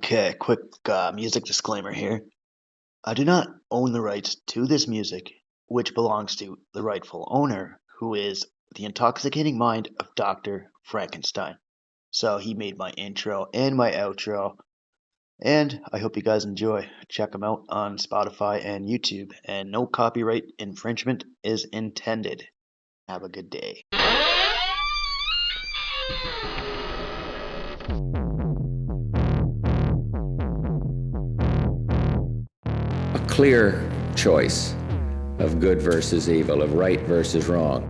Okay, quick music disclaimer here. I do not own the rights to this music, which belongs to the rightful owner, who is the intoxicating mind of Dr. Frankenstein. So he made my intro and my outro, and I hope you guys enjoy. Check them out on Spotify and YouTube, and no copyright infringement is intended. Have a good day. A clear choice of good versus evil, of right versus wrong.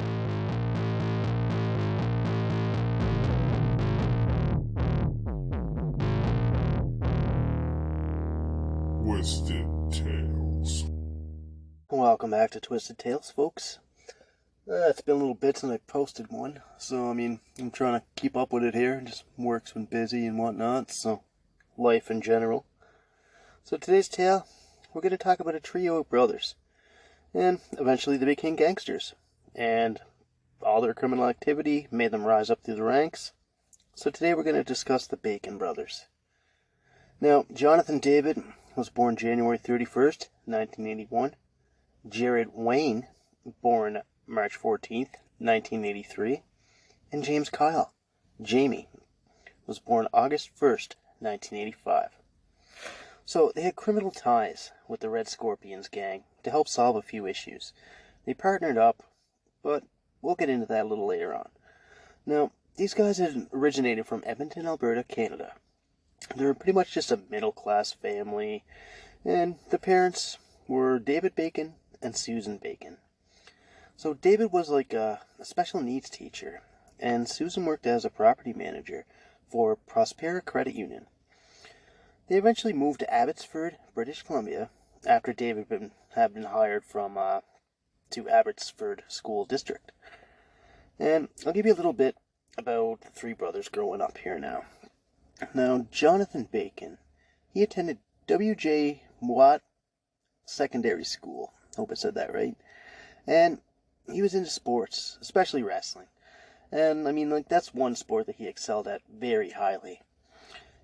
Twisted Tales. Welcome back to Twisted Tales, folks. It's been a little bit since I posted one, so I'm trying to keep up with it here. Just work's been busy and whatnot, so life in general. So today's tale, we're going to talk about a trio of brothers, and eventually they became gangsters, and all their criminal activity made them rise up through the ranks. So today we're going to discuss the Bacon brothers. Now, Jonathan David was born January 31st, 1981. Jared Wayne, born March 14th, 1983. And James Kyle, Jamie, was born August 1st, 1985. So they had criminal ties with the Red Scorpions gang to help solve a few issues. They partnered up, but we'll get into that a little later on. Now, these guys had originated from Edmonton, Alberta, Canada. They were pretty much just a middle-class family, and the parents were David Bacon and Susan Bacon. So David was like a special needs teacher, and Susan worked as a property manager for Prospera Credit Union. They eventually moved to Abbotsford, British Columbia, after David had been hired to Abbotsford School District. And I'll give you a little bit about the three brothers growing up here now. Now, Jonathan Bacon, he attended W.J. Watt Secondary School. Hope I said that right. And he was into sports, especially wrestling. And, that's one sport that he excelled at very highly.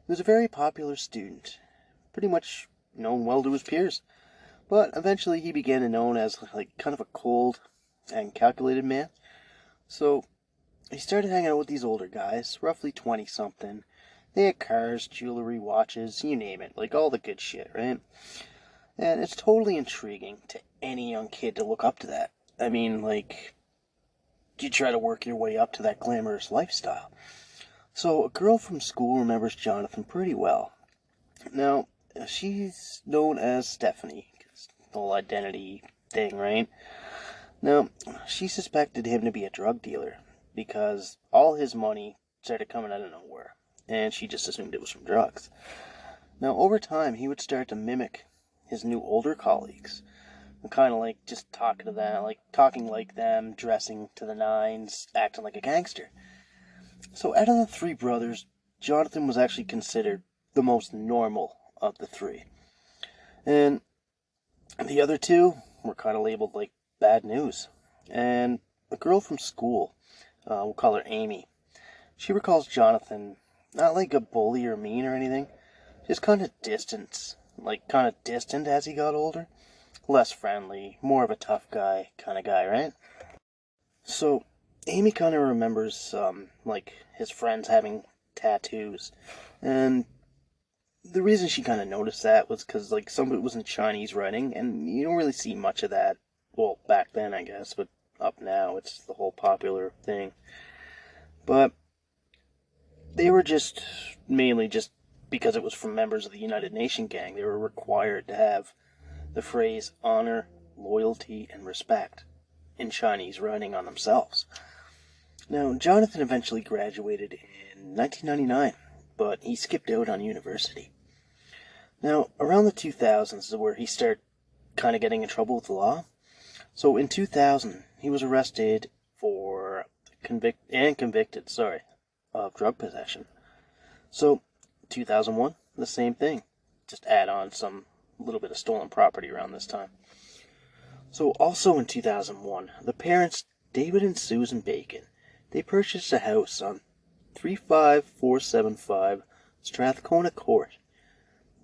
He was a very popular student, pretty much known well to his peers. But eventually he began known as, kind of a cold and calculated man. So, he started hanging out with these older guys, roughly 20-something. They had cars, jewelry, watches, you name it, all the good shit, right? And it's totally intriguing to any young kid to look up to that. You try to work your way up to that glamorous lifestyle. So a girl from school remembers Jonathan pretty well. Now, she's known as Stephanie, the whole identity thing, right? Now, she suspected him to be a drug dealer because all his money started coming out of nowhere, and she just assumed it was from drugs. Now, over time, he would start to mimic his new older colleagues, kind of just talking to them, talking like them, dressing to the nines, acting like a gangster. So out of the three brothers, Jonathan was actually considered the most normal of the three. And the other two were kind of labeled like bad news. And a girl from school, we'll call her Amy, she recalls Jonathan not like a bully or mean or anything, just kind of distant as he got older. Less friendly, more of a tough guy kind of guy, right? So, Amy kind of remembers, his friends having tattoos. And the reason she kind of noticed that was because, some of it was in Chinese writing, and you don't really see much of that. Well, back then, I guess, but up now, it's the whole popular thing. But they were mainly just because it was from members of the United Nations gang. They were required to have the phrase honor, loyalty, and respect in Chinese writing on themselves. Now, Jonathan eventually graduated in 1999, but he skipped out on university. Now, around the 2000s is where he started kind of getting in trouble with the law. So in 2000, he was arrested for convicted of drug possession. So, 2001, the same thing. Just add on some little bit of stolen property around this time. So also in 2001, the parents, David and Susan Bacon, they purchased a house on 35475 Strathcona Court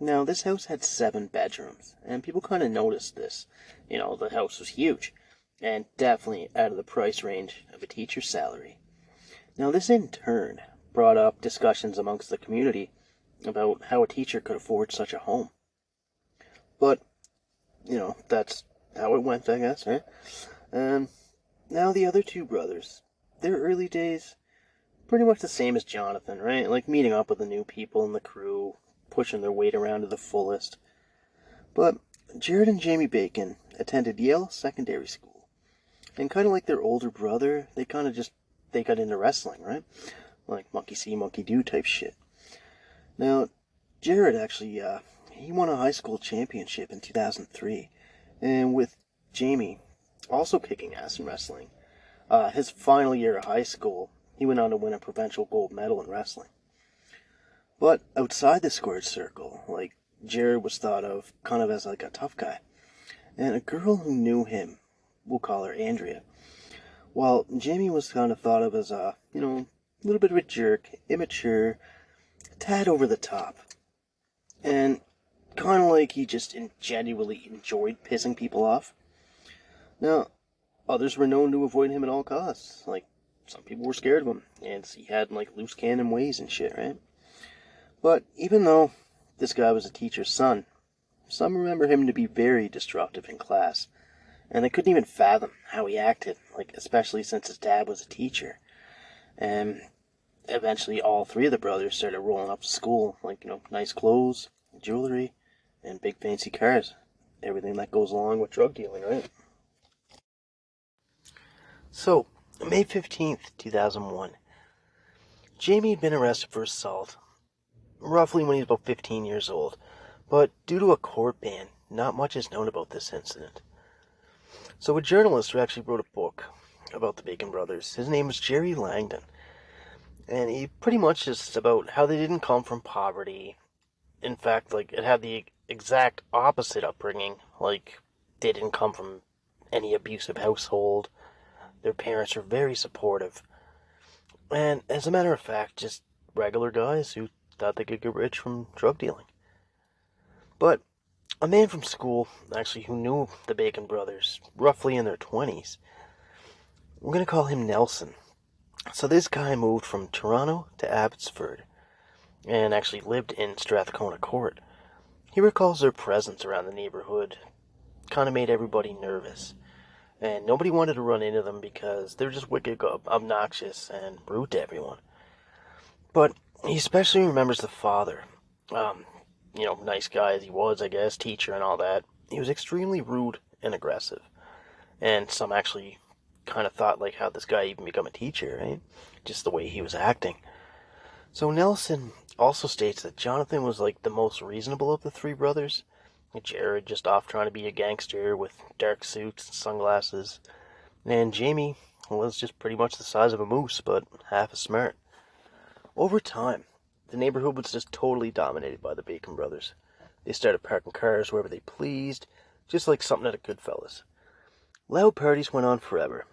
Now, this house had 7 bedrooms, and people kind of noticed this. The house was huge, and definitely out of the price range of a teacher's salary. Now, this in turn brought up discussions amongst the community about how a teacher could afford such a home. But, that's how it went, I guess, right? And now the other 2 brothers, their early days, pretty much the same as Jonathan, right? Like meeting up with the new people in the crew, pushing their weight around to the fullest. But Jared and Jamie Bacon attended Yale Secondary School. And kind of like their older brother, they got into wrestling, right? Like monkey see, monkey do type shit. Now, Jared actually, he won a high school championship in 2003. And with Jamie also kicking ass in wrestling, his final year of high school, he went on to win a provincial gold medal in wrestling. But outside the squared circle, like, Jared was thought of kind of as like a tough guy. And a girl who knew him, we'll call her Andrea, while Jamie was kind of thought of as a little bit of a jerk, immature, a tad over the top. And kind of like he just genuinely enjoyed pissing people off. Now, others were known to avoid him at all costs. Like, some people were scared of him, and he had, like, loose cannon ways and shit, right? But even though this guy was a teacher's son, some remember him to be very disruptive in class, and they couldn't even fathom how he acted, like, especially since his dad was a teacher. And eventually all 3 of the brothers started rolling up to school, like, nice clothes, jewelry, and big fancy cars. Everything that goes along with drug dealing, right? So, May 15th, 2001, Jamie had been arrested for assault, roughly when he was about 15 years old, but due to a court ban, not much is known about this incident. So a journalist who actually wrote a book about the Bacon brothers, his name was Jerry Langdon, and he pretty much just about how they didn't come from poverty. In fact, like, it had the exact opposite upbringing. Like, they didn't come from any abusive household. Their parents were very supportive. And as a matter of fact, just regular guys who thought they could get rich from drug dealing. But a man from school, actually, who knew the Bacon brothers, roughly in their 20s, we're going to call him Nelson. So this guy moved from Toronto to Abbotsford, and actually lived in Strathcona Court. He recalls their presence around the neighborhood kind of made everybody nervous, and nobody wanted to run into them because they're just wicked obnoxious and rude to everyone. But he especially remembers the father. Nice guy as he was, I guess, teacher and all that. He was extremely rude and aggressive, and some actually kind of thought, like, how'd this guy even become a teacher, right? Just the way he was acting. So Nelson also states that Jonathan was, like, the most reasonable of the 3 brothers. Jared just off trying to be a gangster with dark suits and sunglasses. And Jamie was just pretty much the size of a moose, but half as smart. Over time, the neighborhood was just totally dominated by the Bacon brothers. They started parking cars wherever they pleased, just like something at a Goodfellas. Loud parties went on forever.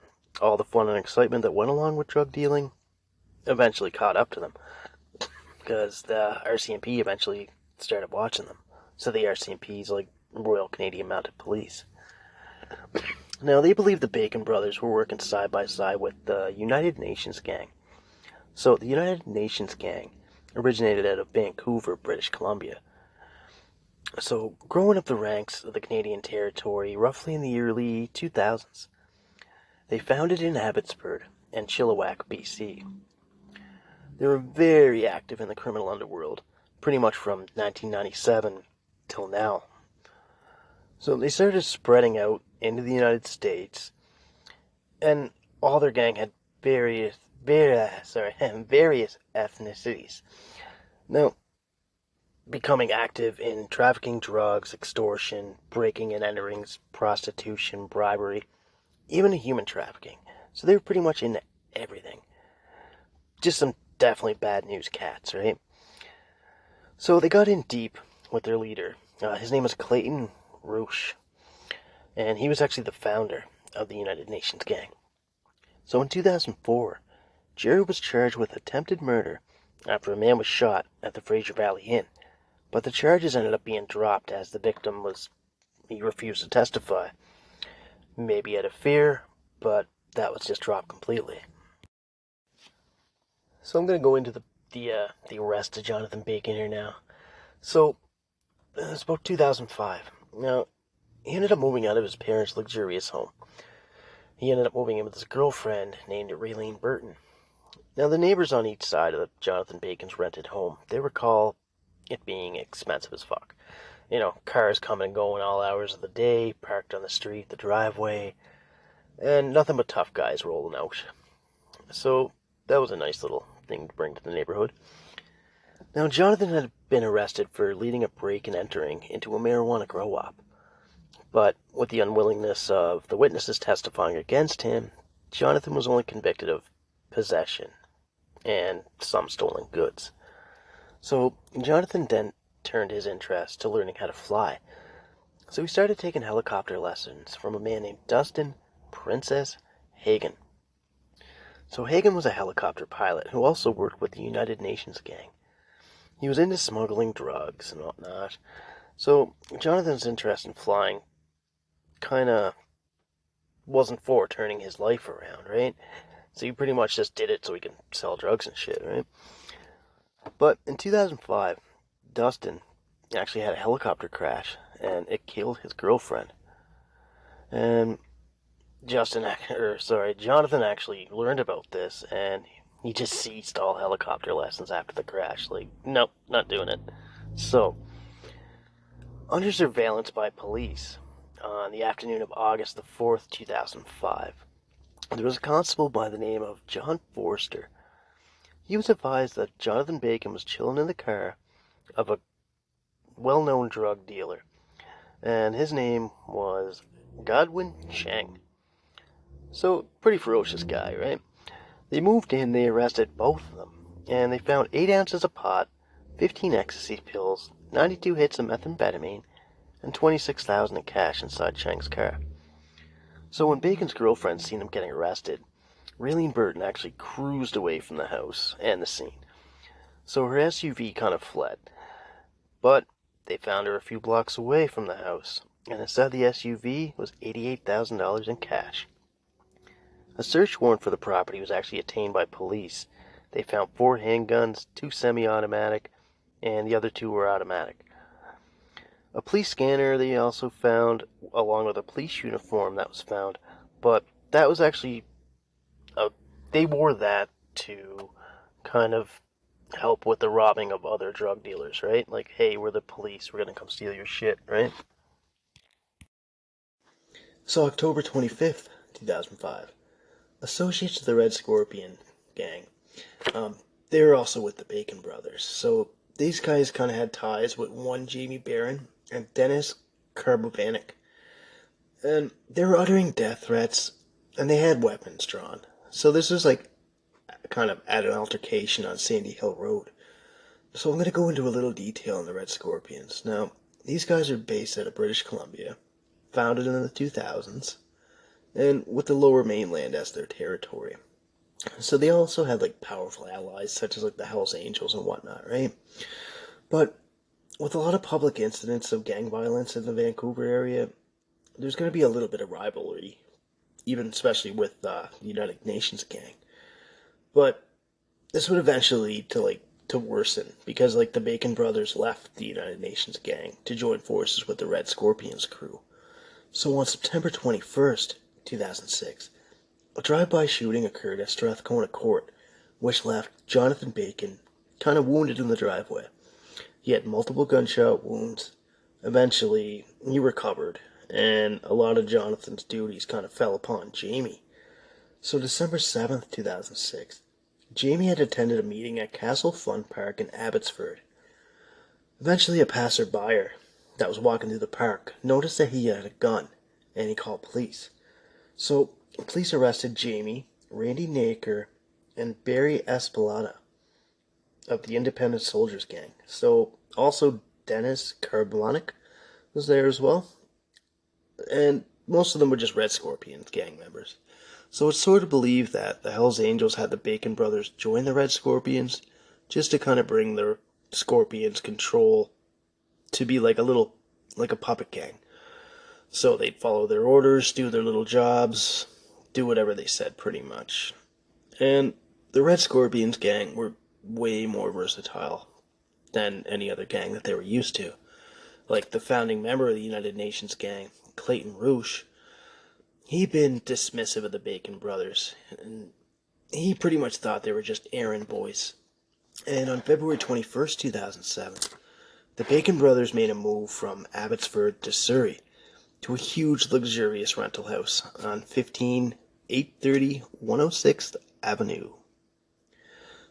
All the fun and excitement that went along with drug dealing eventually caught up to them, because the RCMP eventually started watching them. So the RCMP is like Royal Canadian Mounted Police. Now, they believe the Bacon brothers were working side by side with the United Nations gang. So the United Nations gang originated out of Vancouver, British Columbia. So growing up the ranks of the Canadian territory roughly in the early 2000s, they founded in Abbotsford and Chilliwack, BC. They were very active in the criminal underworld, pretty much from 1997 till now. So they started spreading out into the United States, and all their gang had various ethnicities. Now, becoming active in trafficking drugs, extortion, breaking and enterings, prostitution, bribery, even human trafficking. So they were pretty much into everything. Just some definitely bad news cats, right? So they got in deep with their leader. His name was Clayton Roche, and he was actually the founder of the United Nations gang. So in 2004, Jared was charged with attempted murder after a man was shot at the Fraser Valley Inn but the charges ended up being dropped as the victim he refused to testify. Maybe out of fear, but that was just dropped completely. So I'm going to go into the arrest of Jonathan Bacon here now. So, it's about 2005. Now, he ended up moving out of his parents' luxurious home. He ended up moving in with his girlfriend named Raylene Burton. Now, the neighbors on each side of Jonathan Bacon's rented home, they recall it being expensive as fuck. You know, cars coming and going all hours of the day, parked on the street, the driveway, and nothing but tough guys rolling out. So, that was a nice little thing to bring to the neighborhood. Now, Jonathan had been arrested for leading a break and entering into a marijuana grow-op. But with the unwillingness of the witnesses testifying against him, Jonathan was only convicted of possession and some stolen goods. So Jonathan then turned his interest to learning how to fly. So he started taking helicopter lessons from a man named Dustin Princess Hagen. So Hagen was a helicopter pilot who also worked with the United Nations gang. He was into smuggling drugs and whatnot. So Jonathan's interest in flying kind of wasn't for turning his life around, right? So he pretty much just did it so he can sell drugs and shit, right? But in 2005, Dustin actually had a helicopter crash, and it killed his girlfriend. And Jonathan actually learned about this, and he just ceased all helicopter lessons after the crash. Like, nope, not doing it. So, under surveillance by police, on the afternoon of August the 4th, 2005, there was a constable by the name of John Forster. He was advised that Jonathan Bacon was chilling in the car of a well-known drug dealer, and his name was Godwin Cheng. So, pretty ferocious guy, right? They moved in, they arrested both of them, and they found 8 ounces of pot, 15 ecstasy pills, 92 hits of methamphetamine, and $26,000 in cash inside Cheng's car. So when Bacon's girlfriend seen him getting arrested, Raylene Burton actually cruised away from the house and the scene. So her SUV kind of fled. But they found her a few blocks away from the house, and inside the SUV was $88,000 in cash. A search warrant for the property was actually obtained by police. They found 4 handguns, 2 semi-automatic, and the other 2 were automatic. A police scanner they also found, along with a police uniform that was found, but that was actually, they wore that to kind of help with the robbing of other drug dealers, right? Like, hey, we're the police, we're gonna come steal your shit, right? So October 25th, 2005, associates of the Red Scorpion gang, they were also with the Bacon brothers, so these guys kind of had ties with one Jamie Barron and Dennis Karbovanik. And they were uttering death threats, and they had weapons drawn. So this was like kind of at an altercation on Sandy Hill Road. So I'm going to go into a little detail on the Red Scorpions. Now, these guys are based out of British Columbia, founded in the 2000s, and with the Lower Mainland as their territory. So they also had like powerful allies, such as like the Hells Angels and whatnot, right? But with a lot of public incidents of gang violence in the Vancouver area, there's going to be a little bit of rivalry, even especially with the United Nations gang. But this would eventually lead to worsen, because like the Bacon brothers left the United Nations gang to join forces with the Red Scorpions crew. So on September 21st, 2006, a drive-by shooting occurred at Strathcona Court, which left Jonathan Bacon kind of wounded in the driveway. He had multiple gunshot wounds. Eventually, he recovered, and a lot of Jonathan's duties kind of fell upon Jamie. So December 7th, 2006, Jamie had attended a meeting at Castle Fun Park in Abbotsford. Eventually, a passerby that was walking through the park noticed that he had a gun, and he called police. So, police arrested Jamie, Randy Naker, and Barry Espelada of the Independent Soldiers Gang. So, also Dennis Karbovanik was there as well. And most of them were just Red Scorpions gang members. So it's sort of believed that the Hells Angels had the Bacon brothers join the Red Scorpions just to kind of bring the Scorpions control to be like a puppet gang. So they'd follow their orders, do their little jobs, do whatever they said pretty much. And the Red Scorpions gang were way more versatile than any other gang that they were used to. Like the founding member of the United Nations gang, Clayton Roosh, he'd been dismissive of the Bacon brothers, and he pretty much thought they were just errand boys. And on February 21st, 2007, the Bacon brothers made a move from Abbotsford to Surrey to a huge luxurious rental house on 15830 106th Avenue.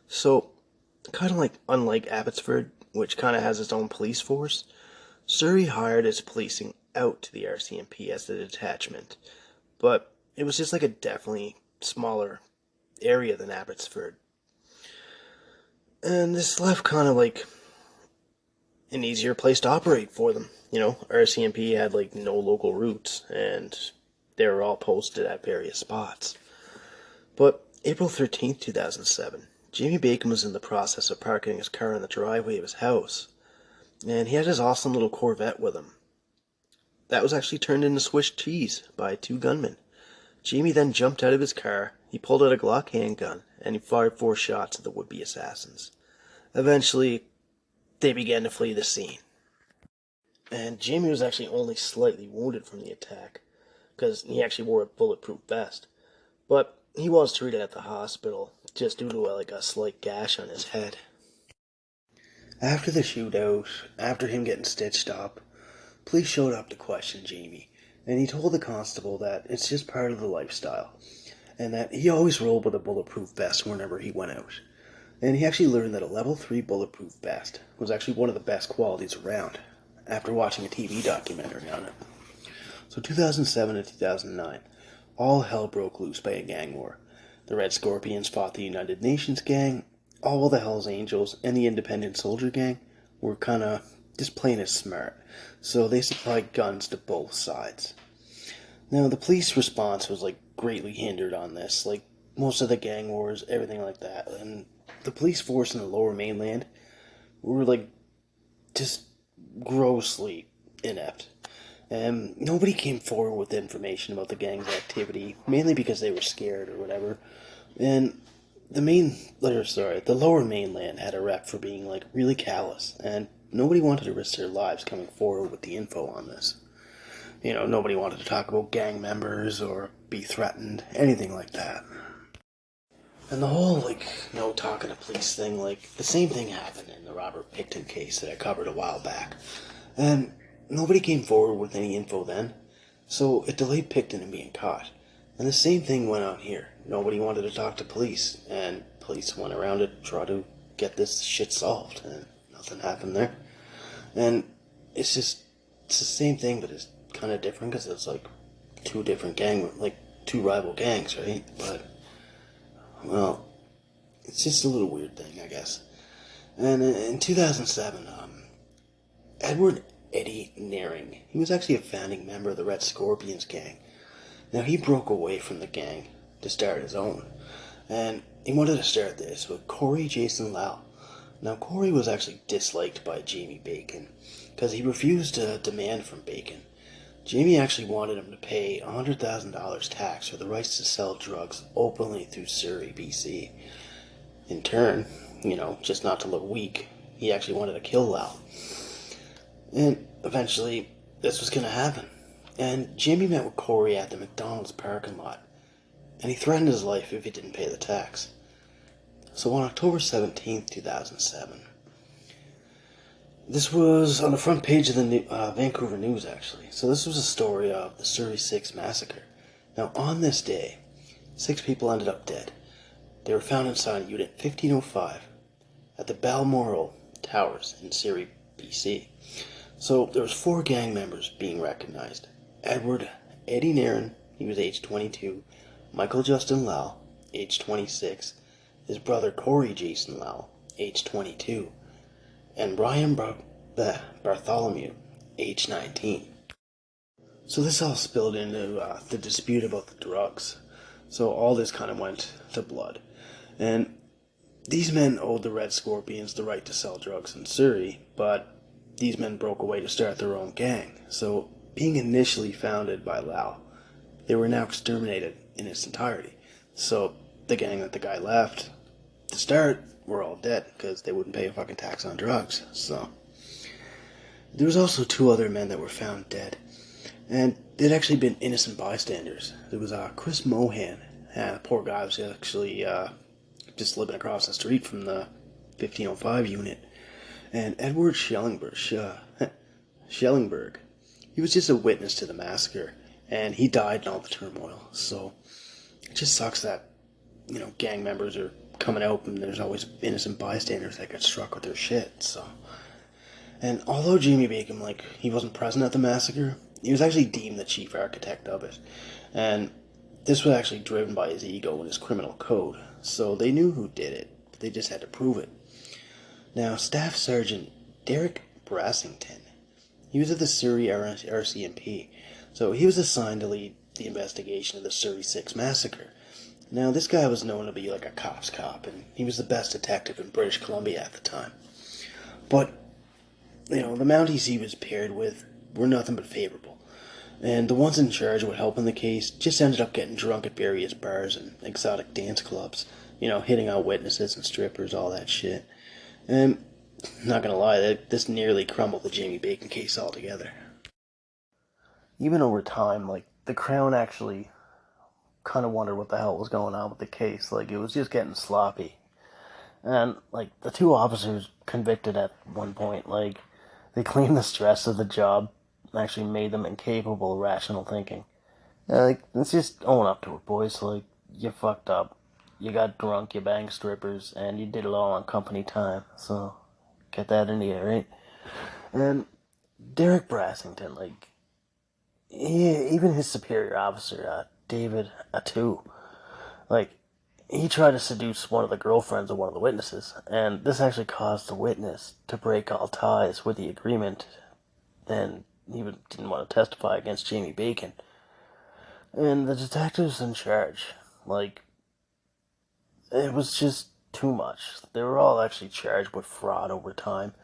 So, kind of like unlike Abbotsford, which kind of has its own police force, Surrey hired its policing out to the RCMP as the detachment, but it was just like a definitely smaller area than Abbotsford. And this left kind of like an easier place to operate for them. You know, RCMP had like no local routes, and they were all posted at various spots. But April 13th, 2007, Jamie Bacon was in the process of parking his car in the driveway of his house, and he had his awesome little Corvette with him. That was actually turned into Swiss cheese by two gunmen. Jamie then jumped out of his car, he pulled out a Glock handgun, and he fired 4 shots at the would-be assassins. Eventually, they began to flee the scene. And Jamie was actually only slightly wounded from the attack, because he actually wore a bulletproof vest. But he was treated at the hospital, just due to a slight gash on his head. After the shootout, after him getting stitched up, police showed up to question Jamie, and he told the constable that it's just part of the lifestyle, and that he always rolled with a bulletproof vest whenever he went out. And he actually learned that a level 3 bulletproof vest was actually one of the best qualities around, after watching a TV documentary on it. So 2007 to 2009, all hell broke loose by a gang war. The Red Scorpions fought the United Nations gang, all the Hells Angels and the Independent Soldier gang were kind of just plain as smart, so they supplied guns to both sides. Now, the police response was greatly hindered on this, like most of the gang wars, everything like that, and the police force in the lower mainland were just grossly inept. And nobody came forward with information about the gang's activity, mainly because they were scared or whatever. And the lower mainland had a rep for being really callous, and nobody wanted to risk their lives coming forward with the info on this. You know, nobody wanted to talk about gang members or be threatened, anything like that. And the whole, no talking to police thing, the same thing happened in the Robert Picton case that I covered a while back. And nobody came forward with any info then, so it delayed Picton in being caught. And the same thing went on here. Nobody wanted to talk to police, and police went around to try to get this shit solved, and nothing happened there. And it's the same thing, but it's kind of different because it's two rival gangs, right? But, well, it's just a little weird thing, I guess. And in 2007, Edward Eddie Nearing, he was actually a founding member of the Red Scorpions gang. Now, he broke away from the gang to start his own, and he wanted to start this with Corey Jason Lau. Now, Corey was actually disliked by Jamie Bacon, because he refused to demand from Bacon. Jamie actually wanted him to pay $100,000 tax for the rights to sell drugs openly through Surrey, BC. In turn, just not to look weak, he actually wanted to kill Lau. And eventually, this was going to happen. And Jamie met with Corey at the McDonald's parking lot, and he threatened his life if he didn't pay the tax. So on October 17th, 2007, this was on the front page of the Vancouver News, actually. So this was a story of the Surrey 6 massacre. Now, on this day, 6 people ended up dead. They were found inside Unit 1505 at the Balmoral Towers in Surrey, BC. So there was 4 gang members being recognized. Edward Eddie Nairn, he was age 22. Michael Justin Lau, age 26. His brother Corey Jason Lau, age 22. And Brian Bartholomew, age 19. So this all spilled into the dispute about the drugs. So all this kind of went to blood. And these men owed the Red Scorpions the right to sell drugs in Surrey, but these men broke away to start their own gang. So, being initially founded by Lau, they were now exterminated in its entirety. So, the gang that the guy left to start were all dead because they wouldn't pay a fucking tax on drugs. So, there was also two other men that were found dead. And they'd actually been innocent bystanders. There was Chris Mohan. The poor guy was actually just living across the street from the 1505 unit. And Edward Schellingberg, he was just a witness to the massacre, and he died in all the turmoil. So it just sucks that, gang members are coming out and there's always innocent bystanders that get struck with their shit. So, and although Jamie Bacon, he wasn't present at the massacre, he was actually deemed the chief architect of it. And this was actually driven by his ego and his criminal code. So they knew who did it, but they just had to prove it. Now, Staff Sergeant Derek Brassington, he was at the Surrey RCMP, so he was assigned to lead the investigation of the Surrey 6 massacre. Now, this guy was known to be like a cop's cop, and he was the best detective in British Columbia at the time. But, the Mounties he was paired with were nothing but favorable. And the ones in charge with helping the case just ended up getting drunk at various bars and exotic dance clubs, hitting on witnesses and strippers, all that shit. And, not gonna lie, this nearly crumbled the Jamie Bacon case altogether. Even over time, the Crown actually kind of wondered what the hell was going on with the case. It was just getting sloppy. And, the two officers convicted at one point, they claimed the stress of the job actually made them incapable of rational thinking. Let's just own up to it, boys. You fucked up. You got drunk, you banged strippers, and you did it all on company time. So, get that into you, right? And Derek Brassington, even his superior officer, David Attu, he tried to seduce one of the girlfriends of one of the witnesses, and this actually caused the witness to break all ties with the agreement, and he didn't want to testify against Jamie Bacon. And the detectives in charge, it was just too much. They were all actually charged with fraud over time,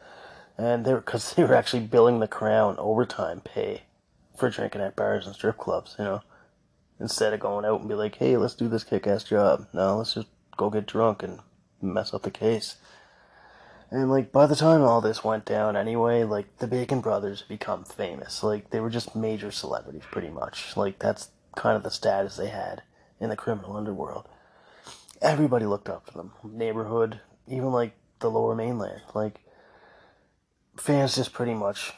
and because they were actually billing the Crown overtime pay for drinking at bars and strip clubs, instead of going out and be like, hey, let's do this kick-ass job. No, let's just go get drunk and mess up the case. And, by the time all this went down anyway, the Bacon brothers become famous. They were just major celebrities, pretty much. That's kind of the status they had in the criminal underworld. Everybody looked up to them. Neighborhood, even, the lower mainland. Fans just pretty much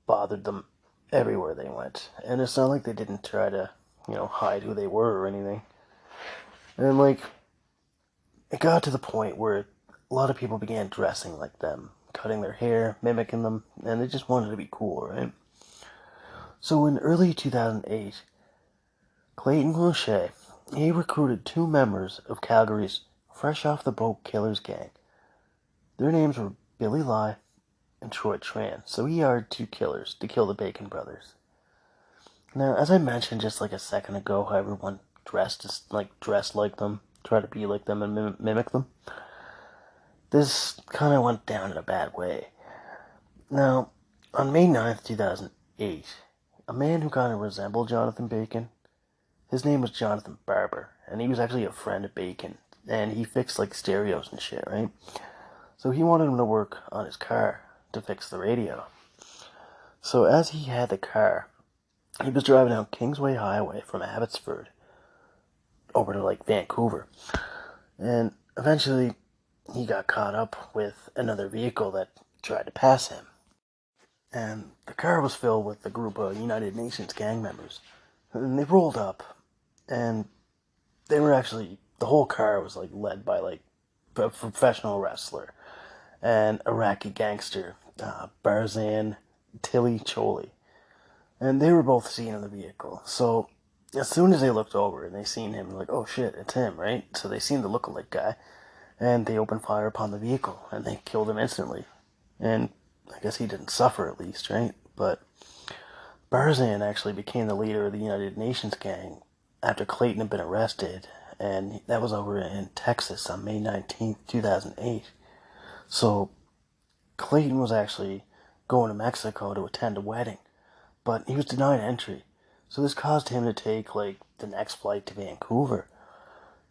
bothered them everywhere they went. And it's not like they didn't try to, hide who they were or anything. And, it got to the point where a lot of people began dressing like them, cutting their hair, mimicking them, and they just wanted to be cool, right? So in early 2008, Clayton Lachey, he recruited two members of Calgary's Fresh Off the Boat Killers gang. Their names were Billy Lai and Troy Tran, so he hired two killers to kill the Bacon brothers. Now, as I mentioned just a second ago, how everyone dressed like them, try to be like them and mimic them. This kind of went down in a bad way. Now, on May 9th, 2008, a man who kind of resembled Jonathan Bacon, his name was Jonathan Barber, and he was actually a friend of Bacon, and he fixed stereos and shit, right? So he wanted him to work on his car to fix the radio. So as he had the car, he was driving down Kingsway Highway from Abbotsford over to Vancouver, and eventually he got caught up with another vehicle that tried to pass him. And the car was filled with a group of United Nations gang members. And they rolled up, and they were actually, the whole car was led by a professional wrestler and Iraqi gangster, Barzan Tilly Choli. And they were both seen in the vehicle. So as soon as they looked over and they seen him, oh shit, it's him, right? So they seen the lookalike guy, and they opened fire upon the vehicle, and they killed him instantly. And I guess he didn't suffer, at least, right? But Barzan actually became the leader of the United Nations gang after Clayton had been arrested, and that was over in Texas on May 19th, 2008. So Clayton was actually going to Mexico to attend a wedding, but he was denied entry. So this caused him to take, like, the next flight to Vancouver.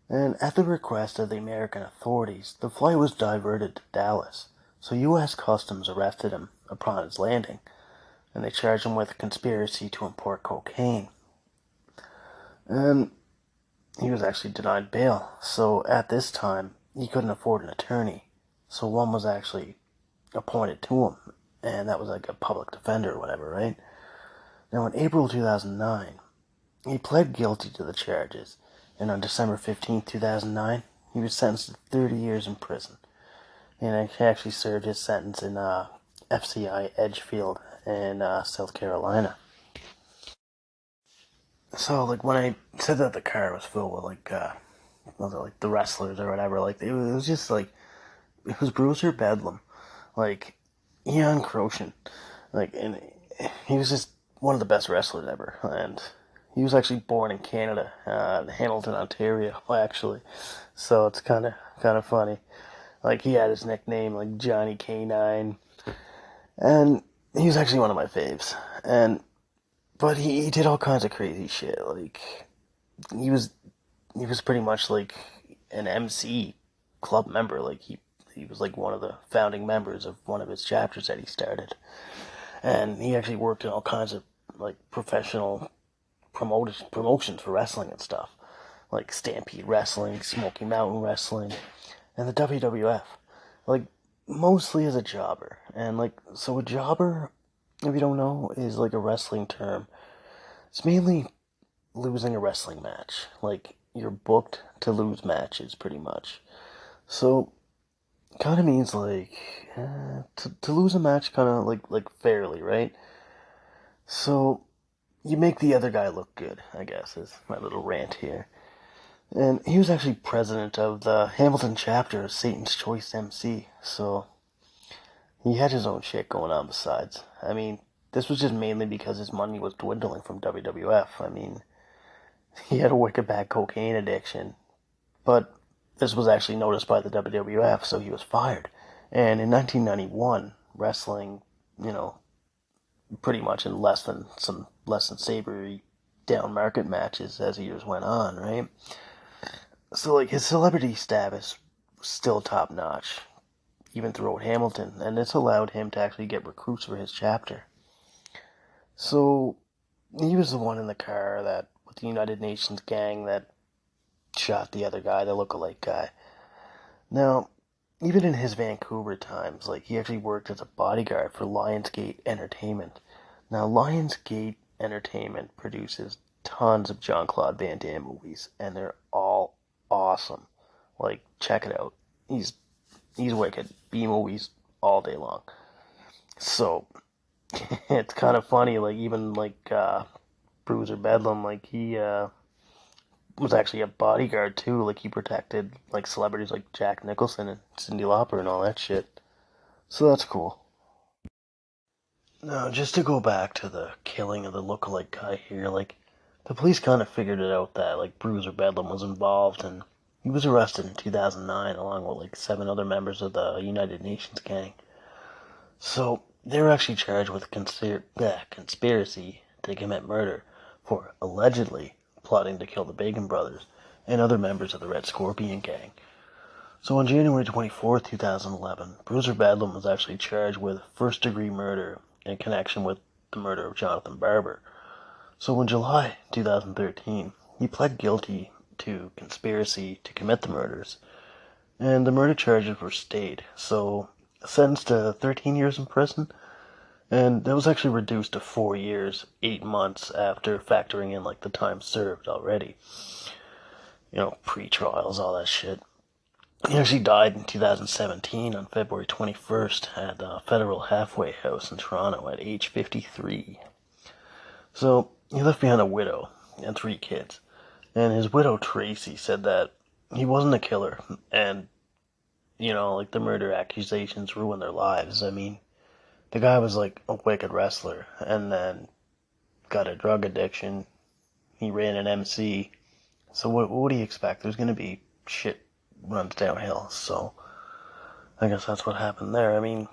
And at the request of the American authorities, the flight was diverted to Dallas. So U.S. Customs arrested him upon his landing, and they charged him with conspiracy to import cocaine. And he was actually denied bail. So at this time, he couldn't afford an attorney. So one was actually appointed to him, and that was like a public defender or whatever, right? Now, in April 2009, he pled guilty to the charges, and on December 15, 2009, he was sentenced to 30 years in prison. And he actually served his sentence in FCI Edgefield in South Carolina. So, like, when I said that the car was filled with, like, the wrestlers or whatever, like, it was just, like, it was Bruiser Bedlam. Like, Ian Crochin. Like, and he was just one of the best wrestlers ever. And he was actually born in Canada, Hamilton, Ontario, actually. So it's kind of funny. Like, he had his nickname, like, Johnny K9. And he was actually one of my faves. But he did all kinds of crazy shit. Like, he was pretty much like an MC club member. Like, he was like one of the founding members of one of his chapters that he started. And he actually worked in all kinds of, like, professional promotions for wrestling and stuff. Like Stampede Wrestling, Smoky Mountain Wrestling, and the WWF. Like, mostly as a jobber. And, like, so a jobber, if you don't know, is like a wrestling term. It's mainly losing a wrestling match. Like, you're booked to lose matches, pretty much. So, kind of means, like, to lose a match kind of, like fairly, right? So, you make the other guy look good, I guess, is my little rant here. And he was actually president of the Hamilton chapter of Satan's Choice MC, so he had his own shit going on besides. I mean, this was just mainly because his money was dwindling from WWF. I mean, he had a wicked bad cocaine addiction, but this was actually noticed by the WWF, so he was fired. And in 1991, wrestling, you know, pretty much in less than savory down market matches as the years went on, right? So, like, his celebrity status was still top notch, even throughout Hamilton, and this allowed him to actually get recruits for his chapter. So, he was the one in the car that, with the United Nations gang that shot the other guy, the lookalike guy. Now, even in his Vancouver times, like, he actually worked as a bodyguard for Lionsgate Entertainment. Now, Lionsgate Entertainment produces tons of Jean-Claude Van Damme movies, and they're all awesome. Like, check it out. He's wicked. B-movies all day long. So, it's kind of funny, like, even, like, Bruiser Bedlam, like, he, was actually a bodyguard, too. Like, he protected, like, celebrities like Jack Nicholson and Cyndi Lauper and all that shit. So that's cool. Now, just to go back to the killing of the lookalike guy here, like, the police kind of figured it out that, like, Bruiser Bedlam was involved, and he was arrested in 2009 along with, like, 7 other members of the United Nations gang. So, they were actually charged with conspiracy to commit murder for allegedly plotting to kill the Bacon brothers and other members of the Red Scorpion gang. So on January 24th, 2011, Bruiser Bedlam was actually charged with first-degree murder in connection with the murder of Jonathan Barber. So in July 2013, he pled guilty to conspiracy to commit the murders, and the murder charges were stayed, so sentenced to 13 years in prison, and that was actually reduced to 4 years, 8 months after factoring in, like, the time served already. You know, pre-trials, all that shit. He actually died in 2017 on February 21st at the Federal Halfway House in Toronto at age 53. So, he left behind a widow and 3 kids. And his widow, Tracy, said that he wasn't a killer, and, you know, like, the murder accusations ruined their lives. I mean, the guy was, like, a wicked wrestler, and then got a drug addiction. He ran an MC. So what do you expect? There's gonna be shit runs downhill, so I guess that's what happened there. I mean,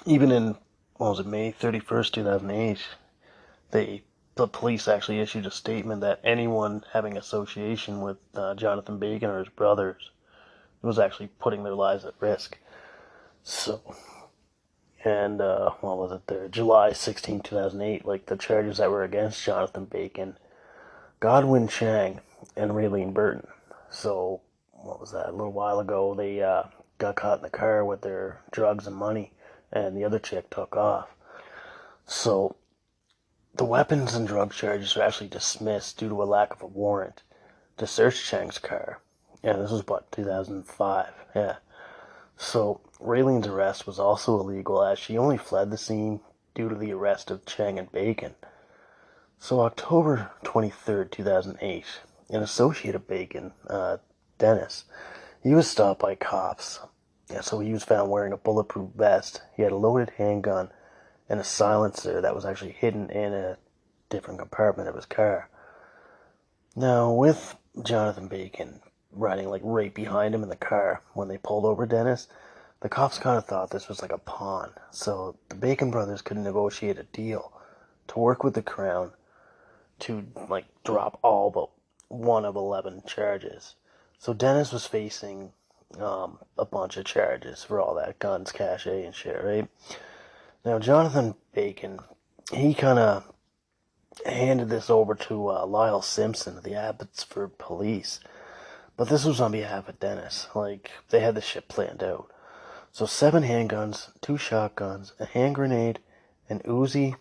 even in what was it, May 31st, 2008, the police actually issued a statement that anyone having association with Jonathan Bacon or his brothers was actually putting their lives at risk. So, and what was it there? July 16, 2008, like the charges that were against Jonathan Bacon, Godwin Chang, and Raylene Burton. So, what was that? A little while ago, they got caught in the car with their drugs and money, and the other chick took off. So, the weapons and drug charges were actually dismissed due to a lack of a warrant to search Chang's car. Yeah, this was about 2005. Yeah. So, Raylene's arrest was also illegal as she only fled the scene due to the arrest of Chang and Bacon. So, October 23rd, 2008, an associate of Bacon, Dennis, he was stopped by cops. Yeah, so he was found wearing a bulletproof vest. He had a loaded handgun and a silencer that was actually hidden in a different compartment of his car. Now, with Jonathan Bacon riding like right behind him in the car when they pulled over Dennis, the cops kind of thought this was like a pawn. So the Bacon brothers could negotiate a deal to work with the Crown to like drop all but one of 11 charges. So Dennis was facing a bunch of charges for all that guns, cache, and shit, right? Now Jonathan Bacon, he kind of handed this over to Lyle Simpson of the Abbotsford Police, but this was on behalf of Dennis. Like they had this shit planned out. So 7 handguns, 2 shotguns, a hand grenade, an Uzi,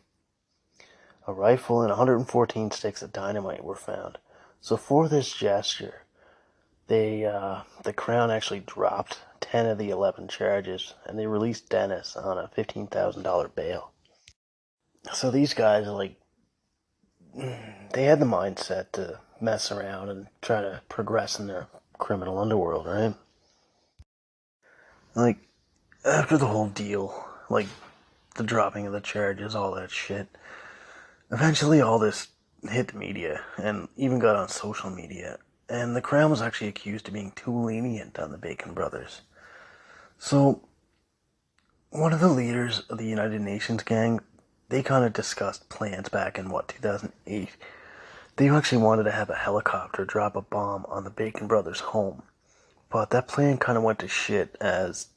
a rifle, and 114 sticks of dynamite were found. So for this gesture, the Crown actually dropped 10 of the 11 charges, and they released Dennis on a $15,000 bail. So these guys, like, they had the mindset to mess around and try to progress in their criminal underworld, right? Like, after the whole deal, like, the dropping of the charges, all that shit, eventually all this hit the media and even got on social media, and the Crown was actually accused of being too lenient on the Bacon brothers. So, one of the leaders of the United Nations gang, they kind of discussed plans back in, 2008. They actually wanted to have a helicopter drop a bomb on the Bacon brothers' home. But that plan kind of went to shit as,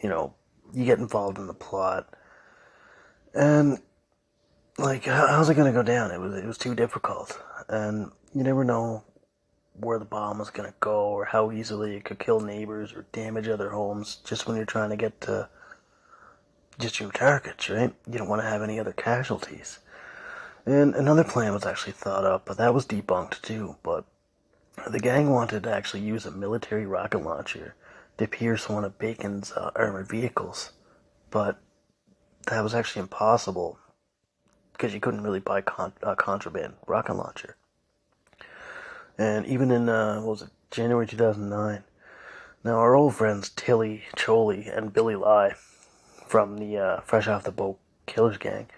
you get involved in the plot. And, like, how's it going to go down? It was too difficult. And you never know where the bomb was going to go or how easily it could kill neighbors or damage other homes just when you're trying to get to just your targets, right? You don't want to have any other casualties. And another plan was actually thought up, but that was debunked too. But the gang wanted to actually use a military rocket launcher to pierce one of Bacon's armored vehicles. But that was actually impossible because you couldn't really buy a contraband rocket launcher. And even in, January 2009, now our old friends Tilly Choley and Billy Lai from the Fresh Off the Boat Killers gang,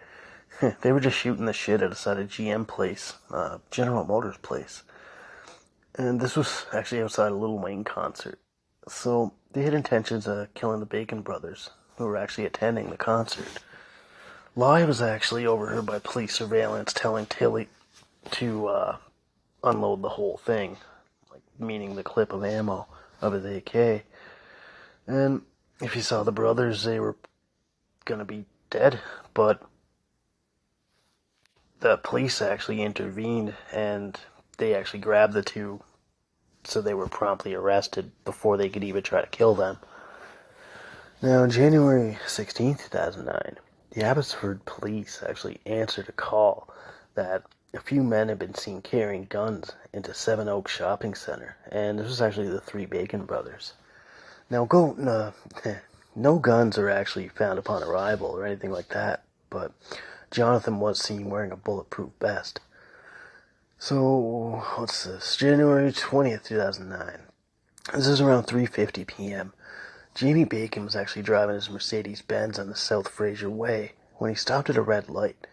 they were just shooting the shit outside a GM place, General Motors place. And this was actually outside a Lil Wayne concert. So they had intentions of killing the Bacon brothers, who were actually attending the concert. Lai was actually overheard by police surveillance telling Tilly to unload the whole thing, like meaning the clip of ammo of his AK. And if you saw the brothers, they were gonna be dead, but the police actually intervened and they actually grabbed the two, so they were promptly arrested before they could even try to kill them. Now, on January 16, 2009, the Abbotsford police actually answered a call that a few men had been seen carrying guns into Seven Oaks Shopping Center, and this was actually the 3 Bacon brothers. Now, no guns are actually found upon arrival or anything like that, but Jonathan was seen wearing a bulletproof vest. So, what's this? January 20th, 2009. This is around 3:50 p.m. Jamie Bacon was actually driving his Mercedes-Benz on the South Fraser Way when he stopped at a red light.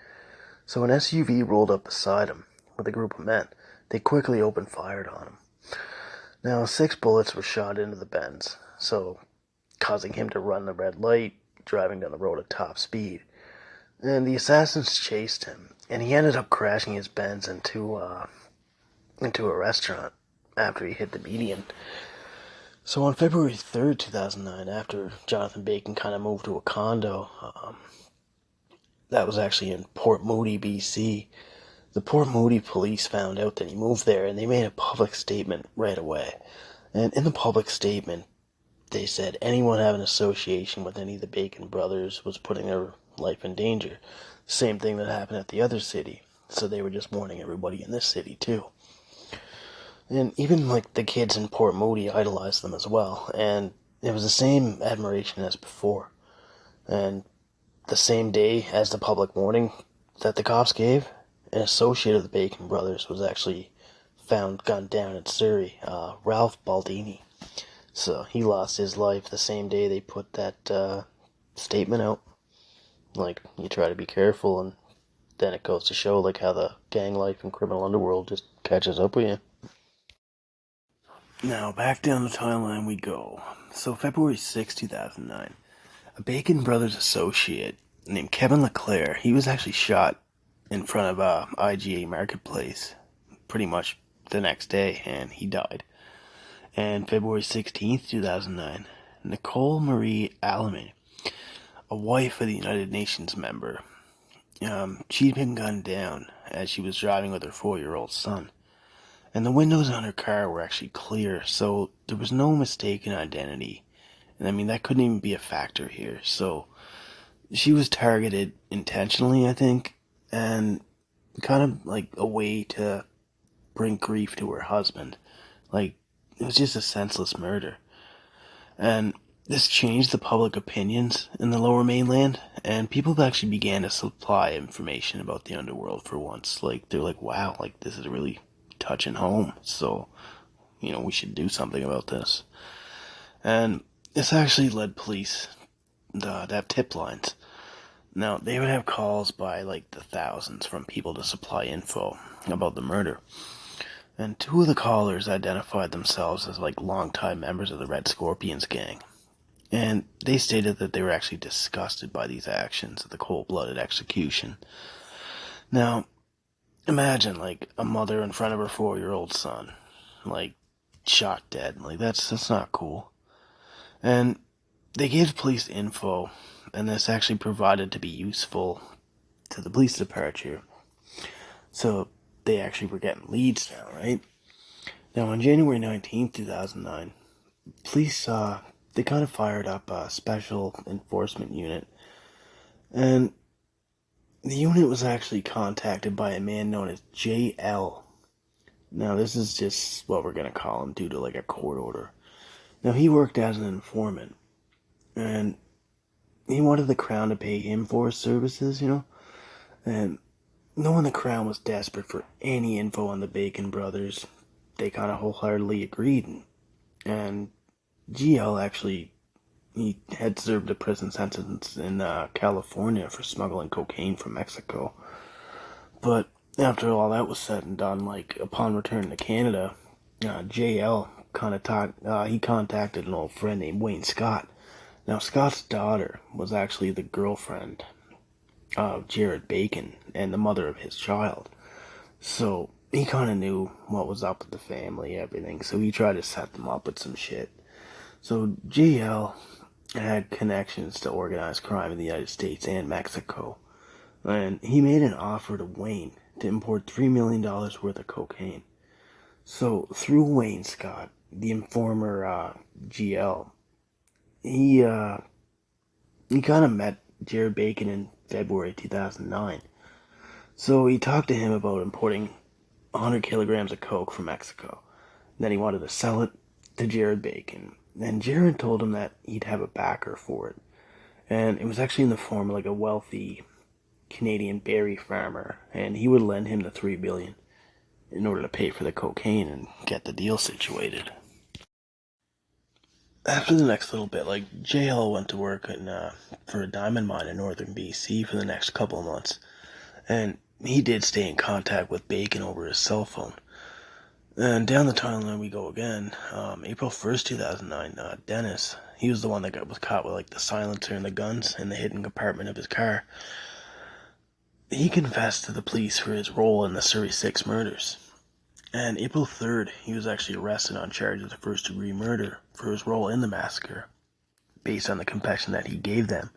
So an SUV rolled up beside him with a group of men. They quickly opened fire on him. Now, 6 bullets were shot into the Benz, so causing him to run the red light, driving down the road at top speed. And the assassins chased him, and he ended up crashing his Benz into a restaurant after he hit the median. So on February 3rd, 2009, after Jonathan Bacon kind of moved to a condo, that was actually in Port Moody, BC, the Port Moody police found out that he moved there, and they made a public statement right away. And in the public statement, they said anyone having association with any of the Bacon brothers was putting their life in danger. Same thing that happened at the other city. So they were just warning everybody in this city too. And even like the kids in Port Moody idolized them as well. And it was the same admiration as before. And the same day as the public warning that the cops gave, an associate of the Bacon brothers was actually found gunned down in Surrey, Ralph Baldini. So he lost his life the same day they put that statement out. Like, you try to be careful, and then it goes to show like how the gang life and criminal underworld just catches up with you. Now, back down the timeline we go. So February 6, 2009, a Bacon Brothers associate named Kevin LeClaire, he was actually shot in front of IGA Marketplace pretty much the next day, and he died. And February 16th, 2009, Nicole Marie Alleman, a wife of the United Nations member, she'd been gunned down as she was driving with her 4-year-old son. And the windows on her car were actually clear, so there was no mistaken identity. And I mean, that couldn't even be a factor here. So she was targeted intentionally, I think, and kind of like a way to bring grief to her husband. Like, it was just a senseless murder. And this changed the public opinions in the lower mainland, and people actually began to supply information about the underworld for once. Like, they're like, wow, like, this is really touching home, so, we should do something about this. And this actually led police to have tip lines. Now, they would have calls by, like, the thousands from people to supply info about the murder. And 2 of the callers identified themselves as, like, longtime members of the Red Scorpions gang. And they stated that they were actually disgusted by these actions of the cold-blooded execution. Now, imagine, like, a mother in front of her 4-year-old son, like, shot dead. Like, that's not cool. And they gave police info, and this actually provided to be useful to the police departure. So they actually were getting leads now, right? Now, on January 19th, 2009, police, they kind of fired up a special enforcement unit. And the unit was actually contacted by a man known as J.L. Now, this is just what we're going to call him due to, like, a court order. Now, he worked as an informant. And he wanted the Crown to pay him for his services, And knowing the Crown was desperate for any info on the Bacon brothers, they kind of wholeheartedly agreed. And GL actually, he had served a prison sentence in California for smuggling cocaine from Mexico. But after all that was said and done, like, upon return to Canada, JL he contacted an old friend named Wayne Scott. Now, Scott's daughter was actually the girlfriend of Jared Bacon and the mother of his child. So he kind of knew what was up with the family, everything. So he tried to set them up with some shit. So JL had connections to organized crime in the United States and Mexico. And he made an offer to Wayne to import $3 million worth of cocaine. So through Wayne Scott, the informer GL, he kind of met Jared Bacon in February 2009. So he talked to him about importing 100 kilograms of coke from Mexico. And then he wanted to sell it to Jared Bacon. And Jared told him that he'd have a backer for it. And it was actually in the form of like a wealthy Canadian berry farmer. And he would lend him the $3 billion in order to pay for the cocaine and get the deal situated. After the next little bit, like, JL went to work for a diamond mine in northern BC for the next couple of months. And he did stay in contact with Bacon over his cell phone. And down the timeline we go again. April 1st, 2009, Dennis, he was the one that was caught with, like, the silencer and the guns in the hidden compartment of his car. he confessed to the police for his role in the Surrey 6 murders. And April 3rd, he was actually arrested on charges of first-degree murder for his role in the massacre, based on the confession that he gave them.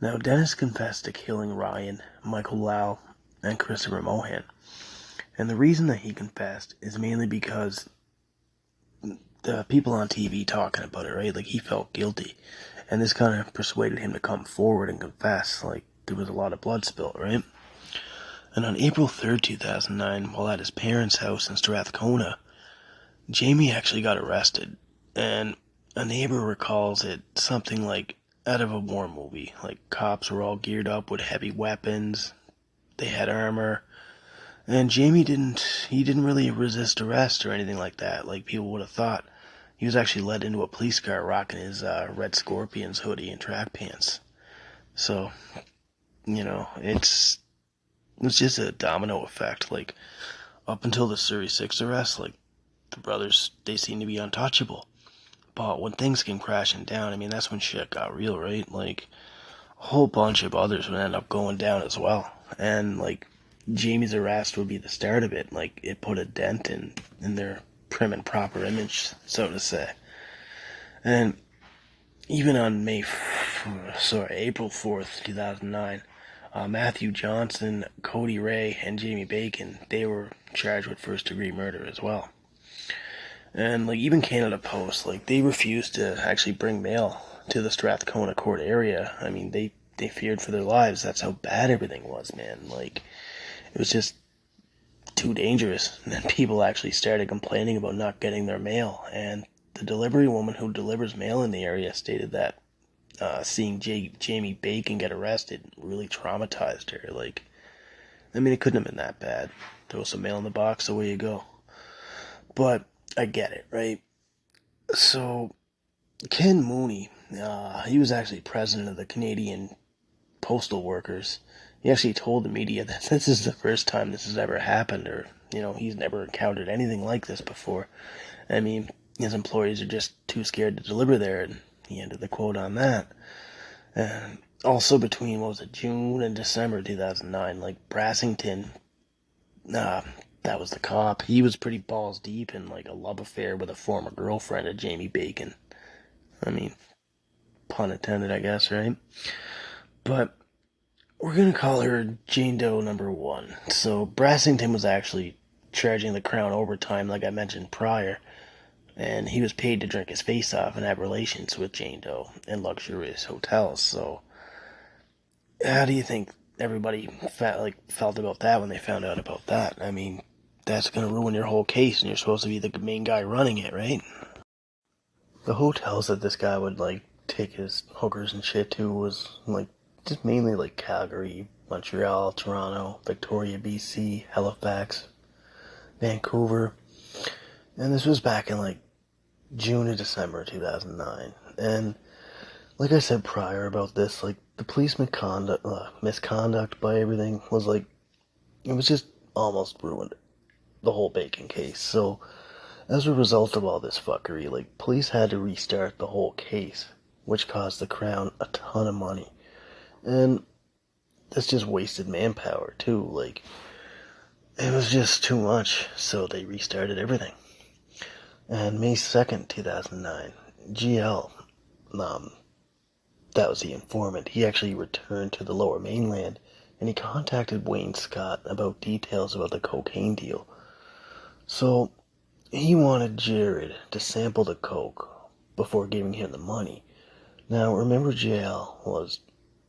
Now, Dennis confessed to killing Ryan, Michael Lau, and Christopher Mohan. And the reason that he confessed is mainly because the people on TV talking about it, right? Like, he felt guilty. And this kind of persuaded him to come forward and confess. Like, there was a lot of blood spilled, right? And on April 3rd, 2009, while at his parents' house in Strathcona, Jamie actually got arrested. And a neighbor recalls it something like out of a war movie. Like, cops were all geared up with heavy weapons. They had armor. And Jamie didn't really resist arrest or anything like that, like people would have thought. He was actually led into a police car rocking his Red Scorpions hoodie and track pants. So, it's just a domino effect. Like, up until the Surrey 6 arrest, like, the brothers, they seemed to be untouchable. But when things came crashing down, I mean, that's when shit got real, right? Like, a whole bunch of others would end up going down as well. And, like, Jamie's arrest would be the start of it. Like, it put a dent in their prim and proper image, so to say. And even on April 4th, 2009, Matthew Johnson, Cody Ray, and Jamie Bacon, they were charged with first-degree murder as well. And, like, even Canada Post, like, they refused to actually bring mail to the Strathcona court area. I mean, they feared for their lives. That's how bad everything was, man. Like, it was just too dangerous. And then people actually started complaining about not getting their mail. And the delivery woman who delivers mail in the area stated that seeing Jamie Bacon get arrested really traumatized her. Like, I mean, it couldn't have been that bad. Throw some mail in the box, away you go. But I get it, right? So, Ken Mooney, he was actually president of the Canadian Postal Workers. He actually told the media that this is the first time this has ever happened, or, he's never encountered anything like this before. I mean, his employees are just too scared to deliver there, and he ended the quote on that. And also between, June and December 2009, like, Brassington, that was the cop. He was pretty balls deep in, like, a love affair with a former girlfriend of Jamie Bacon. I mean, pun intended, I guess, right? But we're going to call her Jane Doe number 1. So Brassington was actually charging the Crown overtime, like I mentioned prior, and he was paid to drink his face off and have relations with Jane Doe in luxurious hotels. So how do you think everybody felt about that when they found out about that? I mean, that's going to ruin your whole case, and you're supposed to be the main guy running it, right? The hotels that this guy would, like, take his hookers and shit to was, like, just mainly, like, Calgary, Montreal, Toronto, Victoria, BC, Halifax, Vancouver. And this was back in, like, June or December 2009. And like I said prior about this, like, the police misconduct by everything was, like, it was just almost ruined the whole Bacon case. So as a result of all this fuckery, like, police had to restart the whole case, which cost the Crown a ton of money. And this just wasted manpower, too. Like, it was just too much, so they restarted everything. And May 2nd, 2009, GL, that was the informant, he actually returned to the Lower Mainland, and he contacted Wayne Scott about details about the cocaine deal. So he wanted Jared to sample the coke before giving him the money. Now, remember, JL was,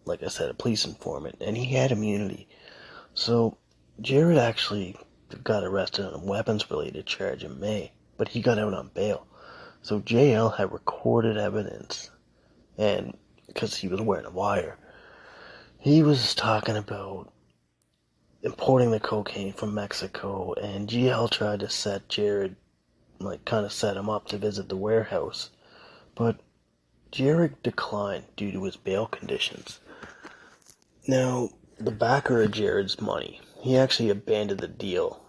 like I said, a police informant, and he had immunity. So Jared actually got arrested on a weapons-related charge in May, but he got out on bail. So JL had recorded evidence, and because he was wearing a wire, he was talking about importing the cocaine from Mexico, and GL tried to set Jared, like, kind of set him up to visit the warehouse. But Jared declined due to his bail conditions. Now, the backer of Jared's money, he actually abandoned the deal,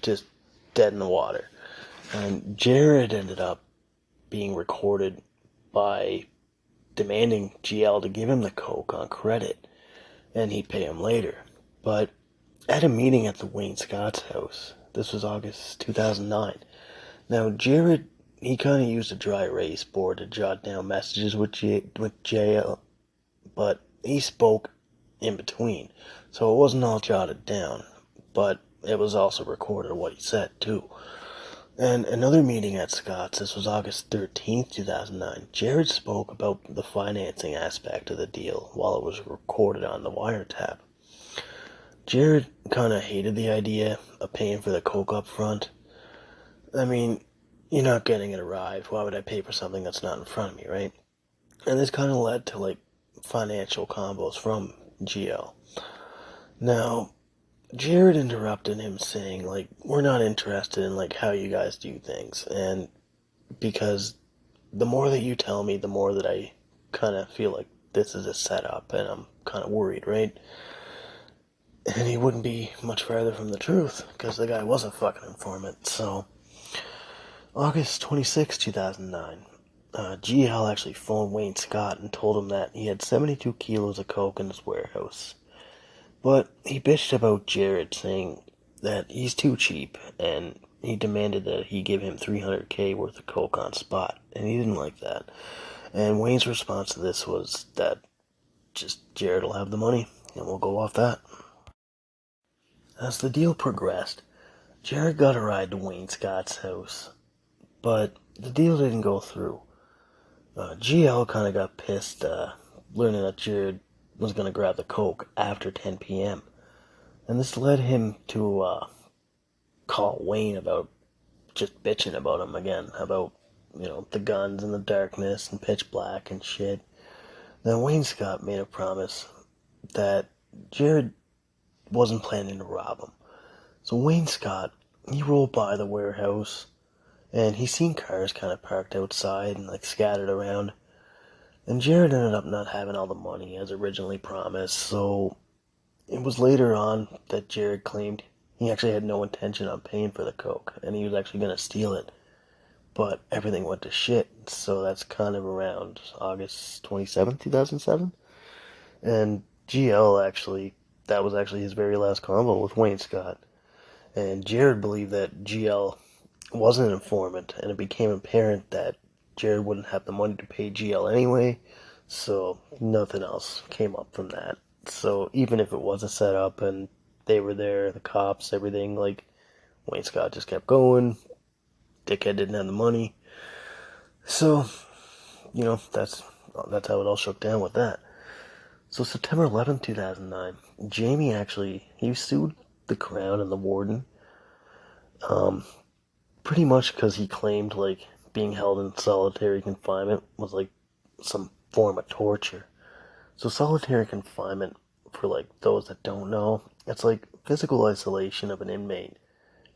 just dead in the water. And Jared ended up being recorded by demanding GL to give him the coke on credit, and he'd pay him later. But at a meeting at the Wayne Scott's house, this was August 2009. Now, Jared, he kind of used a dry erase board to jot down messages with JL, but he spoke in between, so it wasn't all jotted down, but it was also recorded what he said, too. And another meeting at Scott's, this was August 13th, 2009, Jared spoke about the financing aspect of the deal while it was recorded on the wiretap. Jared kind of hated the idea of paying for the coke up front. I mean, you're not getting it arrived. Why would I pay for something that's not in front of me, right? And this kind of led to, like, financial combos from GL. Now, Jared interrupted him saying, like, we're not interested in, like, how you guys do things. And because the more that you tell me, the more that I kind of feel like this is a setup, and I'm kind of worried, right? And he wouldn't be much farther from the truth, because the guy was a fucking informant. So, August 26, 2009, GL actually phoned Wayne Scott and told him that he had 72 kilos of coke in his warehouse. But he bitched about Jared, saying that he's too cheap, and he demanded that he give him $300K worth of coke on spot, and he didn't like that. And Wayne's response to this was that just Jared will have the money, and we'll go off that. As the deal progressed, Jared got a ride to Wayne Scott's house, but the deal didn't go through. GL kind of got pissed, learning that Jared was going to grab the coke after 10 p.m. And this led him to call Wayne about just bitching about him again, about, the guns and the darkness and pitch black and shit. Then Wayne Scott made a promise that Jared wasn't planning to rob him. So Wayne Scott, he rolled by the warehouse, and he seen cars kind of parked outside and, like, scattered around. And Jared ended up not having all the money as originally promised, so it was later on that Jared claimed he actually had no intention on paying for the coke, and he was actually going to steal it. But everything went to shit, so that's kind of around August 27th, 2007. And that was actually his very last convo with Wayne Scott. And Jared believed that GL wasn't an informant, and it became apparent that Jared wouldn't have the money to pay GL anyway, so nothing else came up from that. So even if it was a setup and they were there, the cops, everything, like, Wayne Scott just kept going. Dickhead didn't have the money. So, that's how it all shook down with that. So September 11th, 2009, Jamie he sued the Crown and the warden, pretty much because he claimed, like, being held in solitary confinement was, like, some form of torture. So solitary confinement, for, like, those that don't know, it's like physical isolation of an inmate,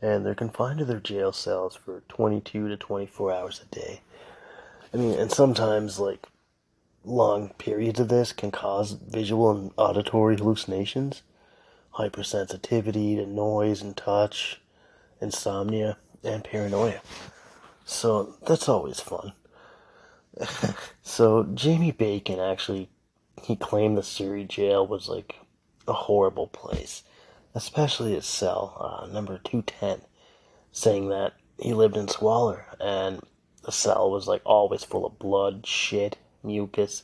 and they're confined to their jail cells for 22 to 24 hours a day. I mean, and sometimes, like, long periods of this can cause visual and auditory hallucinations, hypersensitivity to noise and touch, insomnia, and paranoia. So that's always fun. So Jamie Bacon he claimed the Surrey jail was, like, a horrible place, especially his cell, number 210, saying that he lived in squalor, and the cell was, like, always full of blood, shit, mucus,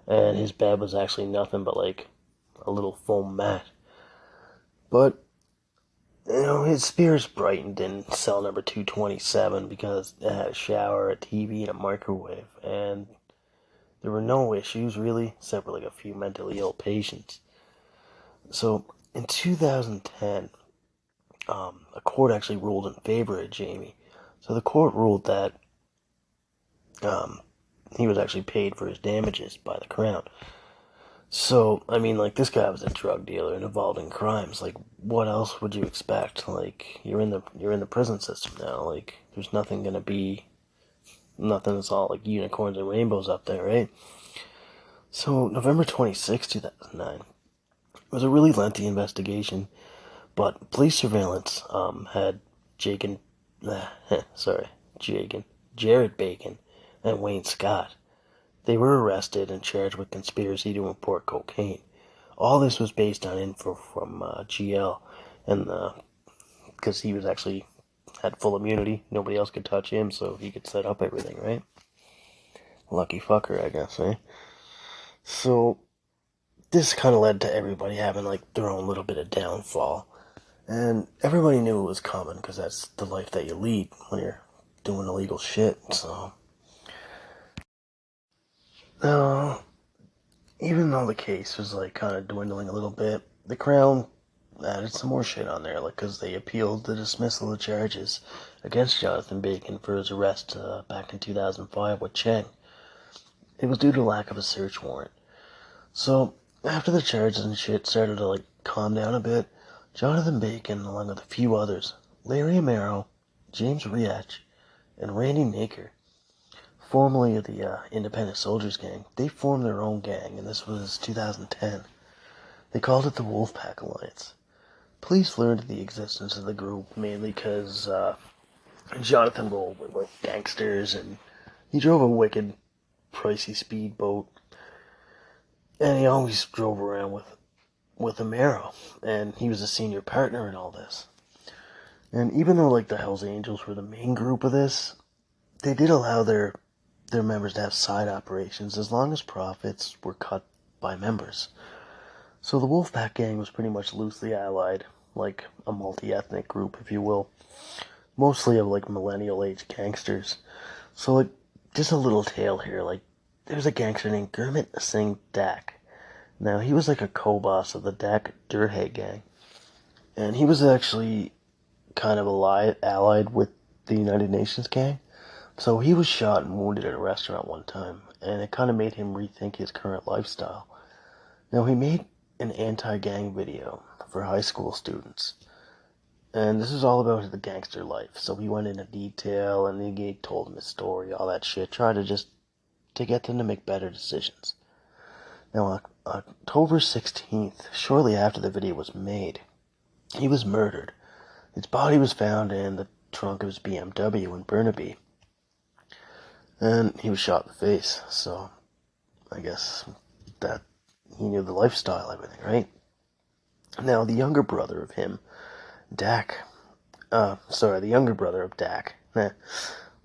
and his bed was actually nothing but, like, a little foam mat. But his spirits brightened in cell number 227 because it had a shower, a TV, and a microwave, and there were no issues, really, except for, like, a few mentally ill patients. So, in 2010, a court actually ruled in favor of Jamie. So the court ruled that he was actually paid for his damages by the Crown. So, I mean, like, this guy was a drug dealer and involved in crimes. Like, what else would you expect? Like, you're in the prison system now. Like, there's nothing that's all, like, unicorns and rainbows up there, right? So, November 26, 2009, it was a really lengthy investigation, but police surveillance had Jared Bacon and Wayne Scott. They were arrested and charged with conspiracy to import cocaine, All this was based on info from GL, and because he was actually had full immunity, nobody else could touch him, so he could set up everything, right? Lucky fucker, I guess, eh? So this kind of led to everybody having like their own little bit of downfall, and everybody knew it was coming because that's the life that you lead when you're doing illegal shit. So now, even though the case was like kind of dwindling a little bit, the Crown added some more shit on there, like because they appealed the dismissal of charges against Jonathan Bacon for his arrest back in 2005 with Cheng. It was due to lack of a search warrant. So after the charges and shit started to like calm down a bit, Jonathan Bacon, along with a few others, Larry Amaro, James Riach, and Randy Naker, formerly of the Independent Soldiers Gang, they formed their own gang, and this was 2010. They called it the Wolfpack Alliance. Police learned of the existence of the group mainly because Jonathan rolled with like gangsters, and he drove a wicked, pricey speedboat, and he always drove around with Amaro, and he was a senior partner in all this. And even though like the Hells Angels were the main group of this, they did allow their members to have side operations as long as profits were cut by members. So the Wolfpack Gang was pretty much loosely allied, like a multi-ethnic group, if you will, mostly of like millennial age gangsters. So like just a little tale here, like there was a gangster named Gurmit Singh Dak. Now he was like a co-boss of the Dak Durhe gang, and he was actually kind of allied with the United Nations gang. So he was shot and wounded at a restaurant one time, and it kind of made him rethink his current lifestyle. Now he made an anti-gang video for high school students, and this is all about the gangster life. So he went into detail, and he told them his story, all that shit, tried to just to get them to make better decisions. Now on October 16th, shortly after the video was made, he was murdered. His body was found in the trunk of his BMW in Burnaby, and he was shot in the face. So I guess that he knew the lifestyle, everything, right? Now the younger brother of him, Dak, the younger brother of Dak,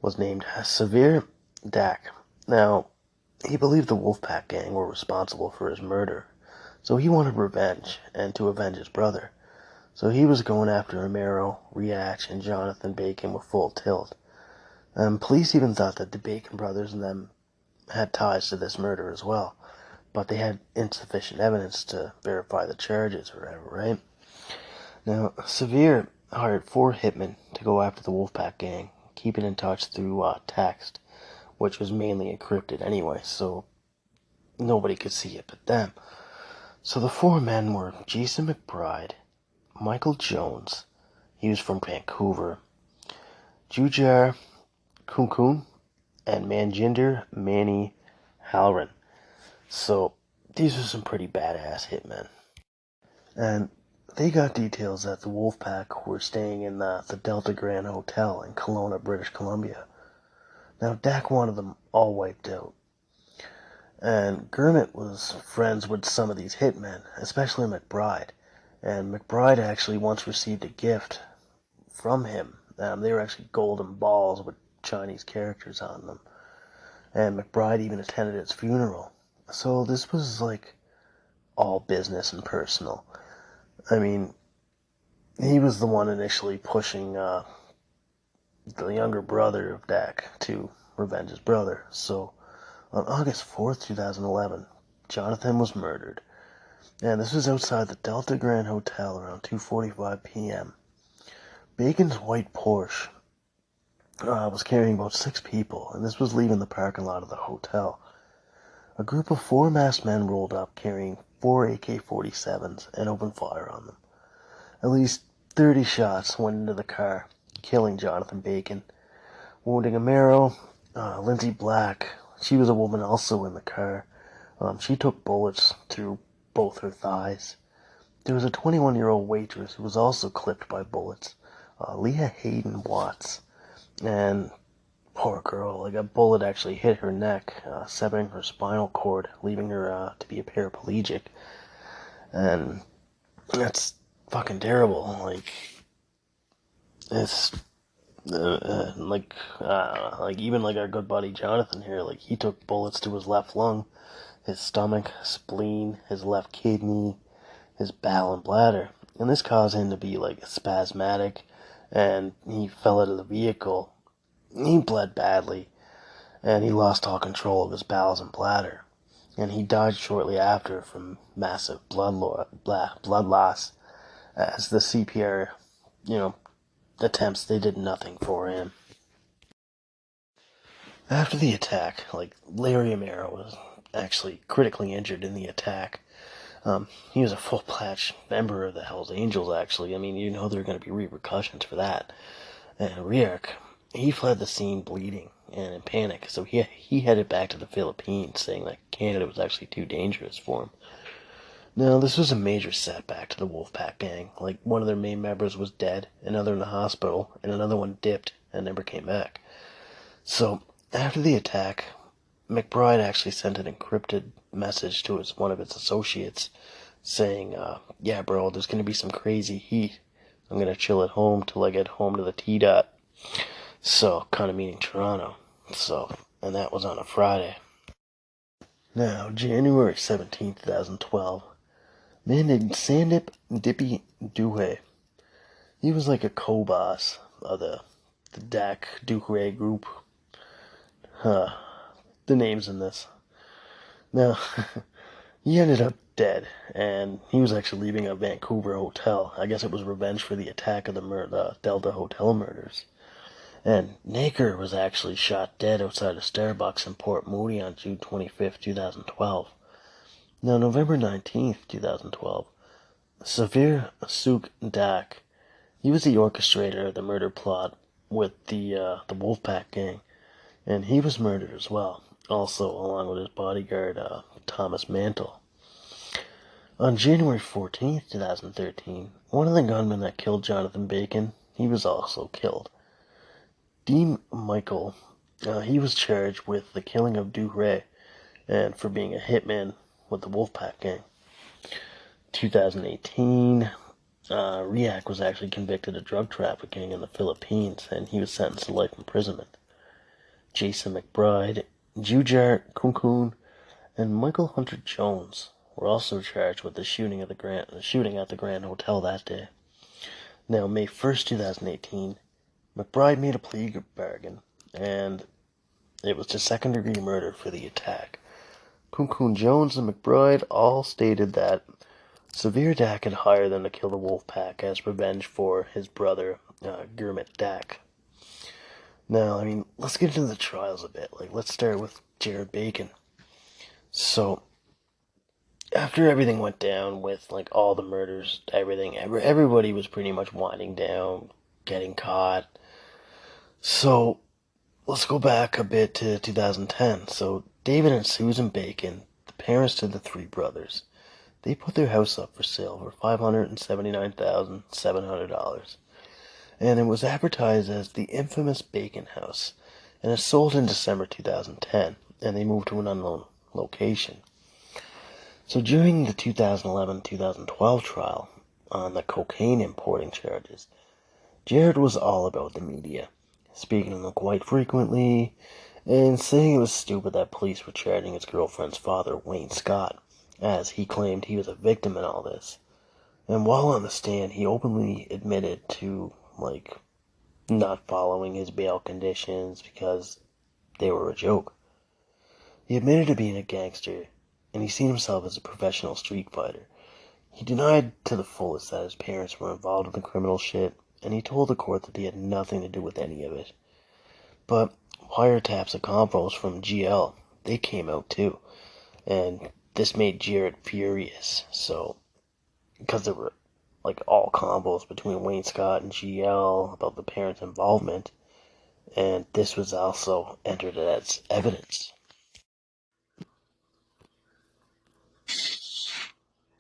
was named Severe Dak. Now he believed the Wolfpack Gang were responsible for his murder, so he wanted revenge and to avenge his brother. So he was going after Amaro, Riach, and Jonathan Bacon with full tilt. Police even thought that the Bacon brothers and them had ties to this murder as well, but they had insufficient evidence to verify the charges or whatever, right? Now, Severe hired 4 hitmen to go after the Wolfpack Gang, keeping in touch through text, which was mainly encrypted anyway, so nobody could see it but them. So the 4 men were Jason McBride, Michael Jones, he was from Vancouver, Jujar Kunkun, and Manjinder Mani Halran. So these are some pretty badass hitmen. And they got details that the Wolfpack were staying in the Delta Grand Hotel in Kelowna, British Columbia. Now Dak wanted them all wiped out. And Gurmit was friends with some of these hitmen, especially McBride. And McBride actually once received a gift from him. They were actually golden balls with Chinese characters on them. And McBride even attended his funeral. So this was like all business and personal. I mean, he was the one initially pushing the younger brother of Dak to revenge his brother. So on August 4th, 2011, Jonathan was murdered. And this was outside the Delta Grand Hotel around 2:45 p.m. Bacon's white Porsche was carrying about 6 people, and this was leaving the parking lot of the hotel. A group of 4 masked men rolled up carrying 4 AK-47s and opened fire on them. At least 30 shots went into the car, killing Jonathan Bacon, wounding Amaro, Lindsay Black. She was a woman also in the car. She took bullets through both her thighs. There was a 21-year-old waitress who was also clipped by bullets, Leah Hayden Watts. And poor girl, like a bullet actually hit her neck, severing her spinal cord, leaving her to be a paraplegic. And that's fucking terrible. Like, it's like even like our good buddy Jonathan here, like he took bullets to his left lung, his stomach, spleen, his left kidney, his bowel and bladder, and this caused him to be like spasmodic, and he fell out of the vehicle. He bled badly, and he lost all control of his bowels and bladder, and he died shortly after from massive blood loss, as the CPR, you know, attempts, they did nothing for him. After the attack, like, Larry Amaro was actually critically injured in the attack. He was a full-fledged member of the Hells Angels, actually. I mean, you know there are going to be repercussions for that. And Riak, he fled the scene bleeding and in panic, so he headed back to the Philippines, saying that Canada was actually too dangerous for him. Now, this was a major setback to the Wolfpack gang. Like, one of their main members was dead, another in the hospital, and another one dipped and never came back. So, after the attack, McBride actually sent an encrypted message to one of his associates saying, yeah, bro, there's going to be some crazy heat. I'm going to chill at home till I get home to the T-Dot. So, kind of meaning Toronto. So, and that was on a Friday. Now, January 17th, 2012, a man named Sandip Dippy Duhe. He was like a co-boss of the Dak Duhe group. The names in this. Now, he ended up dead, and he was actually leaving a Vancouver hotel. I guess it was revenge for the attack of the Delta Hotel murders. And Naker was actually shot dead outside a Starbucks in Port Moody on June 25th, 2012. Now, November 19th, 2012, Savir Suk Dak, he was the orchestrator of the murder plot with the Wolfpack gang, and he was murdered as well, also along with his bodyguard, Thomas Mantle. On January 14th, 2013, one of the gunmen that killed Jonathan Bacon, he was also killed. Dean Michael, he was charged with the killing of Duray and for being a hitman with the Wolfpack gang. 2018, Riak was actually convicted of drug trafficking in the Philippines, and he was sentenced to life imprisonment. Jason McBride, Jujar Kunkun, and Michael Hunter Jones were also charged with the shooting at the Grand Hotel that day. Now, May 1st, 2018, McBride made a plea bargain, and it was to second-degree murder for the attack. Kunkun Jones and McBride all stated that Severe Dak had hired them to kill the Wolfpack as revenge for his brother, Gurmit Dak. Now, I mean, let's get into the trials a bit. Like, let's start with Jared Bacon. So, after everything went down with, like, all the murders, everybody was pretty much winding down, getting caught. So, let's go back a bit to 2010. So, David and Susan Bacon, the parents to the three brothers, they put their house up for sale for $579,700. And it was advertised as the infamous Bacon House, and it sold in December 2010, and they moved to an unknown location. So during the 2011-2012 trial on the cocaine importing charges, Jared was all about the media, speaking to them quite frequently, and saying it was stupid that police were charging his girlfriend's father, Wayne Scott, as he claimed he was a victim in all this. And while on the stand, he openly admitted to, like, not following his bail conditions because they were a joke. He admitted to being a gangster, and he seen himself as a professional street fighter. He denied to the fullest that his parents were involved in the criminal shit, and he told the court that he had nothing to do with any of it. But wiretaps of convos from GL, they came out too, and this made Jared furious. So, because there were like all combos between Wayne Scott and GL about the parents' involvement, and this was also entered as evidence.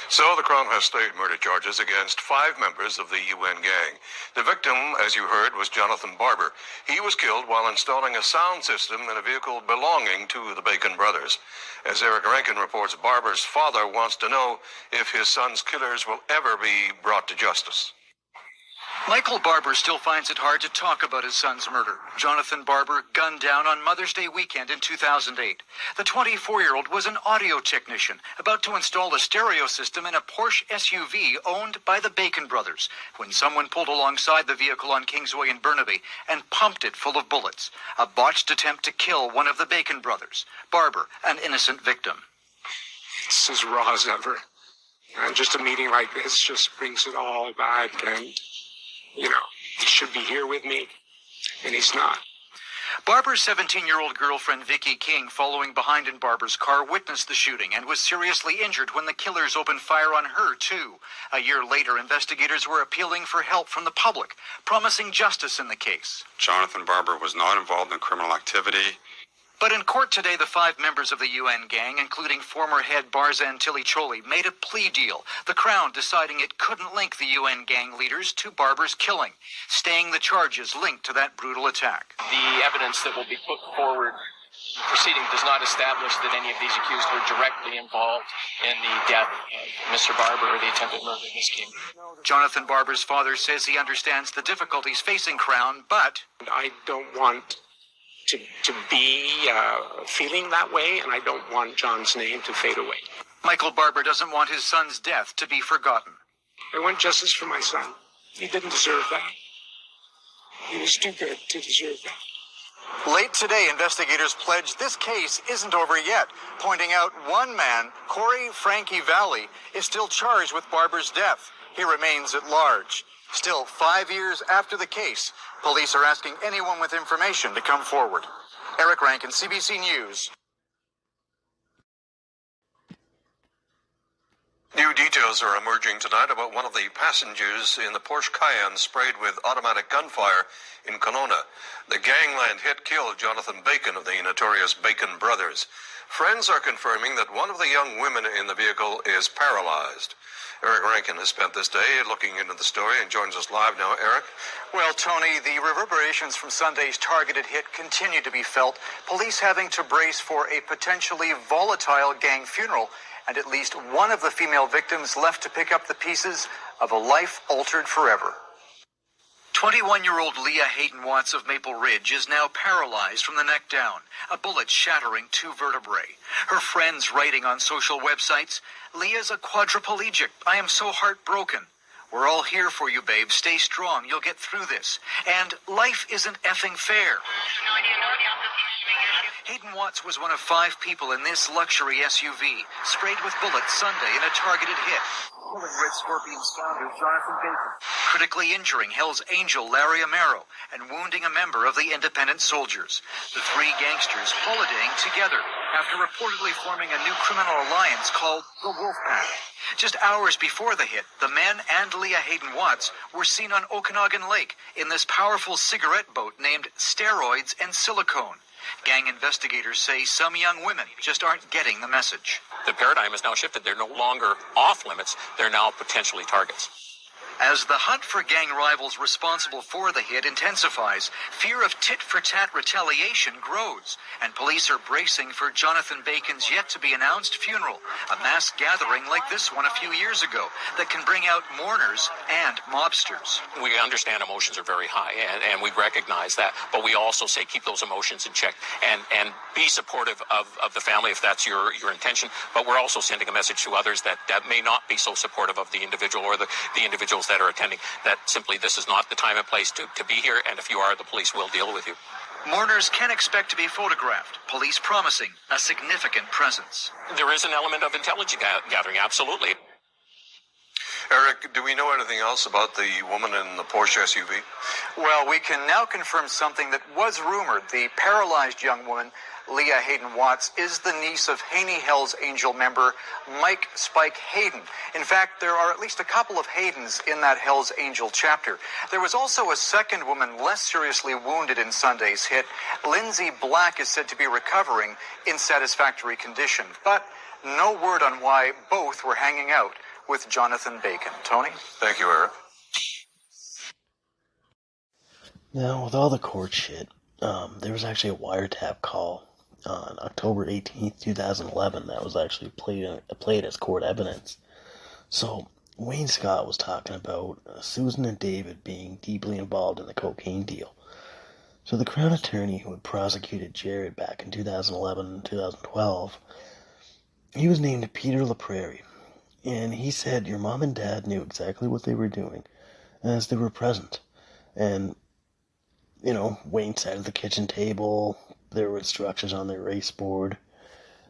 So the Crown has stayed murder charges against 5 members of the UN gang. The victim, as you heard, was Jonathan Barber. He was killed while installing a sound system in a vehicle belonging to the Bacon brothers. As Eric Rankin reports, Barber's father wants to know if his son's killers will ever be brought to justice. Michael Barber still finds it hard to talk about his son's murder. Jonathan Barber gunned down on Mother's Day weekend in 2008. The 24-year-old was an audio technician about to install a stereo system in a Porsche SUV owned by the Bacon brothers when someone pulled alongside the vehicle on Kingsway in Burnaby and pumped it full of bullets. A botched attempt to kill one of the Bacon brothers. Barber, an innocent victim. It's as raw as ever. And just a meeting like this just brings it all back. And, you know, he should be here with me, and he's not. Barber's 17-year-old girlfriend, Vicky King, following behind in Barber's car, witnessed the shooting and was seriously injured when the killers opened fire on her, too. A year later, investigators were appealing for help from the public, promising justice in the case. Jonathan Barber was not involved in criminal activity. But in court today, the 5 members of the UN gang, including former head Barzan Tilicholi, made a plea deal, the Crown deciding it couldn't link the UN gang leaders to Barber's killing, staying the charges linked to that brutal attack. The evidence that will be put forward proceeding does not establish that any of these accused were directly involved in the death of Mr. Barber or the attempted murder in this case. Jonathan Barber's father says he understands the difficulties facing Crown, but I don't want to be feeling that way, and I don't want John's name to fade away. Michael Barber doesn't want his son's death to be forgotten. I want justice for my son. He didn't deserve that. He was too good to deserve that. Late today, investigators pledged this case isn't over yet, pointing out one man, Corey Frankie Valley, is still charged with Barber's death. He remains at large. Still, 5 years after the case, police are asking anyone with information to come forward. Eric Rankin, CBC News. New details are emerging tonight about one of the passengers in the Porsche Cayenne sprayed with automatic gunfire in Kelowna. The gangland hit killed Jonathan Bacon of the notorious Bacon brothers. Friends are confirming that one of the young women in the vehicle is paralyzed. Eric Rankin has spent this day looking into the story and joins us live now. Eric? Well, Tony, the reverberations from Sunday's targeted hit continue to be felt, police having to brace for a potentially volatile gang funeral, and at least one of the female victims left to pick up the pieces of a life altered forever. 21-year-old Leah Hayden Watts of Maple Ridge is now paralyzed from the neck down, a bullet shattering 2 vertebrae. Her friends writing on social websites, "Leah's a quadriplegic. I am so heartbroken. We're all here for you, babe. Stay strong. You'll get through this. And life isn't effing fair." Hayden Watts was one of 5 people in this luxury SUV, sprayed with bullets Sunday in a targeted hit. Killing Red Scorpions founder Jonathan Bacon, critically injuring Hell's Angel Larry Amaro, and wounding a member of the Independent Soldiers. The 3 gangsters holidaying together after reportedly forming a new criminal alliance called the Wolfpack. Just hours before the hit, the men and Leah Hayden Watts were seen on Okanagan Lake in this powerful cigarette boat named Steroids and Silicone. Gang investigators say some young women just aren't getting the message. The paradigm has now shifted. They're no longer off limits. They're now potentially targets. As the hunt for gang rivals responsible for the hit intensifies, fear of tit-for-tat retaliation grows, and police are bracing for Jonathan Bacon's yet-to-be-announced funeral, a mass gathering like this one a few years ago that can bring out mourners and mobsters. We understand emotions are very high, and we recognize that, but we also say keep those emotions in check and be supportive of the family if that's your intention, but we're also sending a message to others that may not be so supportive of the individual or the individuals that are attending, that simply this is not the time and place to be here, and if you are, the police will deal with you. Mourners can expect to be photographed, police promising a significant presence. There is an element of intelligence gathering, absolutely. Eric, do we know anything else about the woman in the Porsche SUV? Well, we can now confirm something that was rumored. The paralyzed young woman, Leah Hayden Watts, is the niece of Haney Hell's Angel member Mike Spike Hayden. In fact, there are at least a couple of Haydens in that Hell's Angel chapter. There was also a second woman less seriously wounded in Sunday's hit. Lindsay Black is said to be recovering in satisfactory condition, but no word on why both were hanging out with Jonathan Bacon. Tony? Thank you, Eric. Now, with all the court shit, there was actually a wiretap call on October 18th, 2011 that was actually played as court evidence. So, Wayne Scott was talking about Susan and David being deeply involved in the cocaine deal. So the Crown Attorney who had prosecuted Jared back in 2011 and 2012, he was named Peter LaPrairie, and he said your mom and dad knew exactly what they were doing as they were present. And, Wayne sat at the kitchen table, there were instructions on their race board,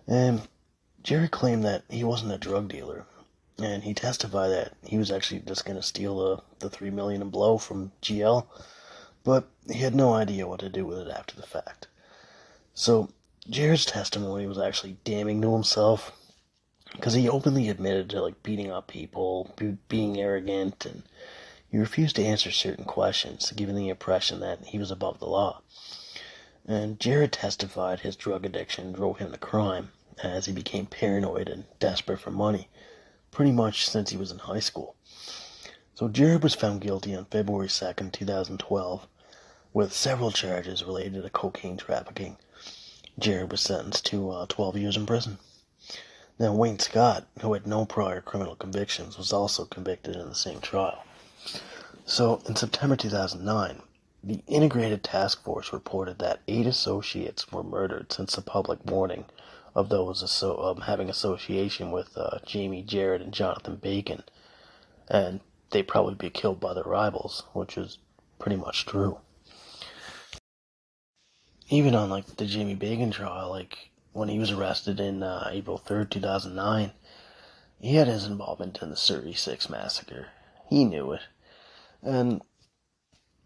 and Jared claimed that he wasn't a drug dealer, and he testified that he was actually just going to steal the $3 million in blow from GL, but he had no idea what to do with it after the fact. So Jared's testimony was actually damning to himself, because he openly admitted to beating up people, being arrogant, and he refused to answer certain questions, giving the impression that he was above the law. And Jared testified his drug addiction drove him to crime, as he became paranoid and desperate for money, pretty much since he was in high school. So Jared was found guilty on February 2nd, 2012, with several charges related to cocaine trafficking. Jared was sentenced to 12 years in prison. Now, Wayne Scott, who had no prior criminal convictions, was also convicted in the same trial. So, in September 2009, the Integrated Task Force reported that 8 associates were murdered since the public warning of those having association with Jamie, Jared, and Jonathan Bacon, and they'd probably be killed by their rivals, which is pretty much true. Even on the Jamie Bacon trial, when he was arrested in April 3rd, 2009, he had his involvement in the Surrey 6 massacre. He knew it. And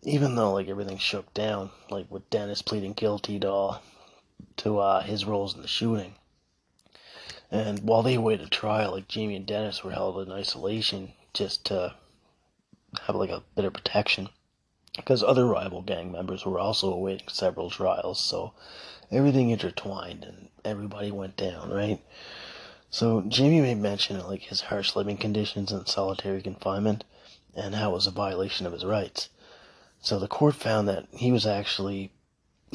even though everything shook down, with Dennis pleading guilty to his roles in the shooting, and while they awaited trial, Jamie and Dennis were held in isolation just to have a bit of protection, because other rival gang members were also awaiting several trials, so everything intertwined and everybody went down, right? So Jamie made mention of his harsh living conditions and solitary confinement, and how it was a violation of his rights. So the court found that he was actually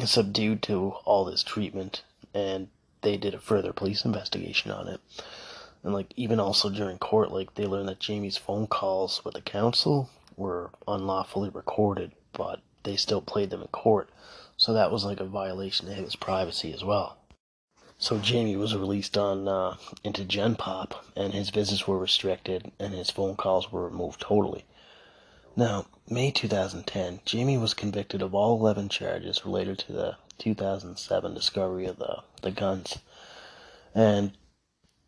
subdued to all this treatment, and they did a further police investigation on it. And even also during court, they learned that Jamie's phone calls with the council were unlawfully recorded, but they still played them in court. So that was a violation of his privacy as well. So Jamie was released on into Gen Pop, and his visits were restricted, and his phone calls were removed totally. Now, May 2010, Jamie was convicted of all 11 charges related to the 2007 discovery of the guns, and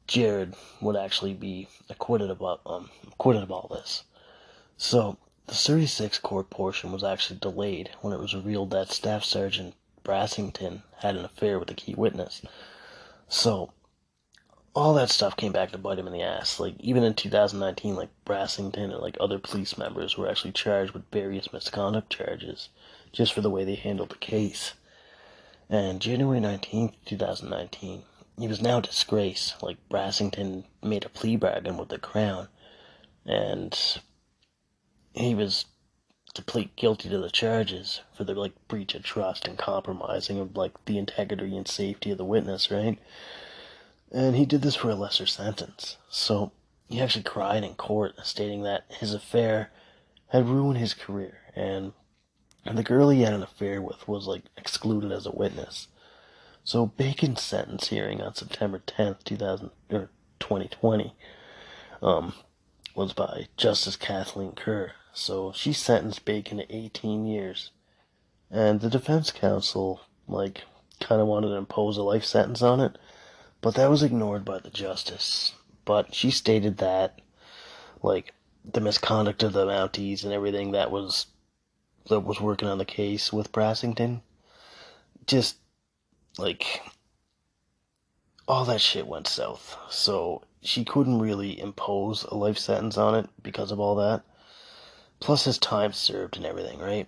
Jared would actually be acquitted of all this. So, the Surrey 6 court portion was actually delayed when it was revealed that Staff Sergeant Brassington had an affair with a key witness. So, all that stuff came back to bite him in the ass. Even in 2019, Brassington and other police members were actually charged with various misconduct charges just for the way they handled the case. And January 19th, 2019, he was now disgraced. Brassington made a plea bargain with the Crown, and he was to plead guilty to the charges for the breach of trust and compromising of the integrity and safety of the witness, right? And he did this for a lesser sentence. So he actually cried in court, stating that his affair had ruined his career, and the girl he had an affair with was excluded as a witness. So Bacon's sentence hearing on September 10th, 2020, was by Justice Kathleen Kerr. So she sentenced Bacon to 18 years, and the defense counsel kind of wanted to impose a life sentence on it. But that was ignored by the justice. But she stated that, the misconduct of the Mounties and everything that was working on the case with Brassington, just, all that shit went south. So she couldn't really impose a life sentence on it because of all that. Plus his time served and everything, right?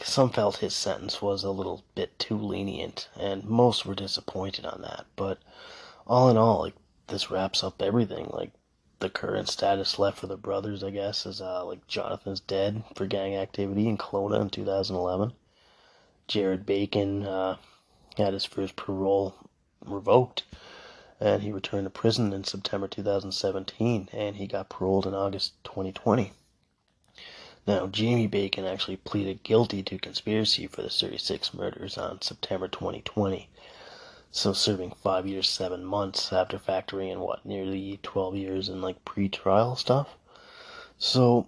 Some felt his sentence was a little bit too lenient, and most were disappointed on that. But all in all, this wraps up everything. the current status left for the brothers, I guess, is like Jonathan's dead for gang activity in Kelowna in 2011. Jared Bacon had his first parole revoked, and he returned to prison in September 2017, and he got paroled in August 2020. Now, Jamie Bacon actually pleaded guilty to conspiracy for the 36 murders on September 2020, so serving 5 years, 7 months after factoring in, nearly 12 years in, pre-trial stuff. So,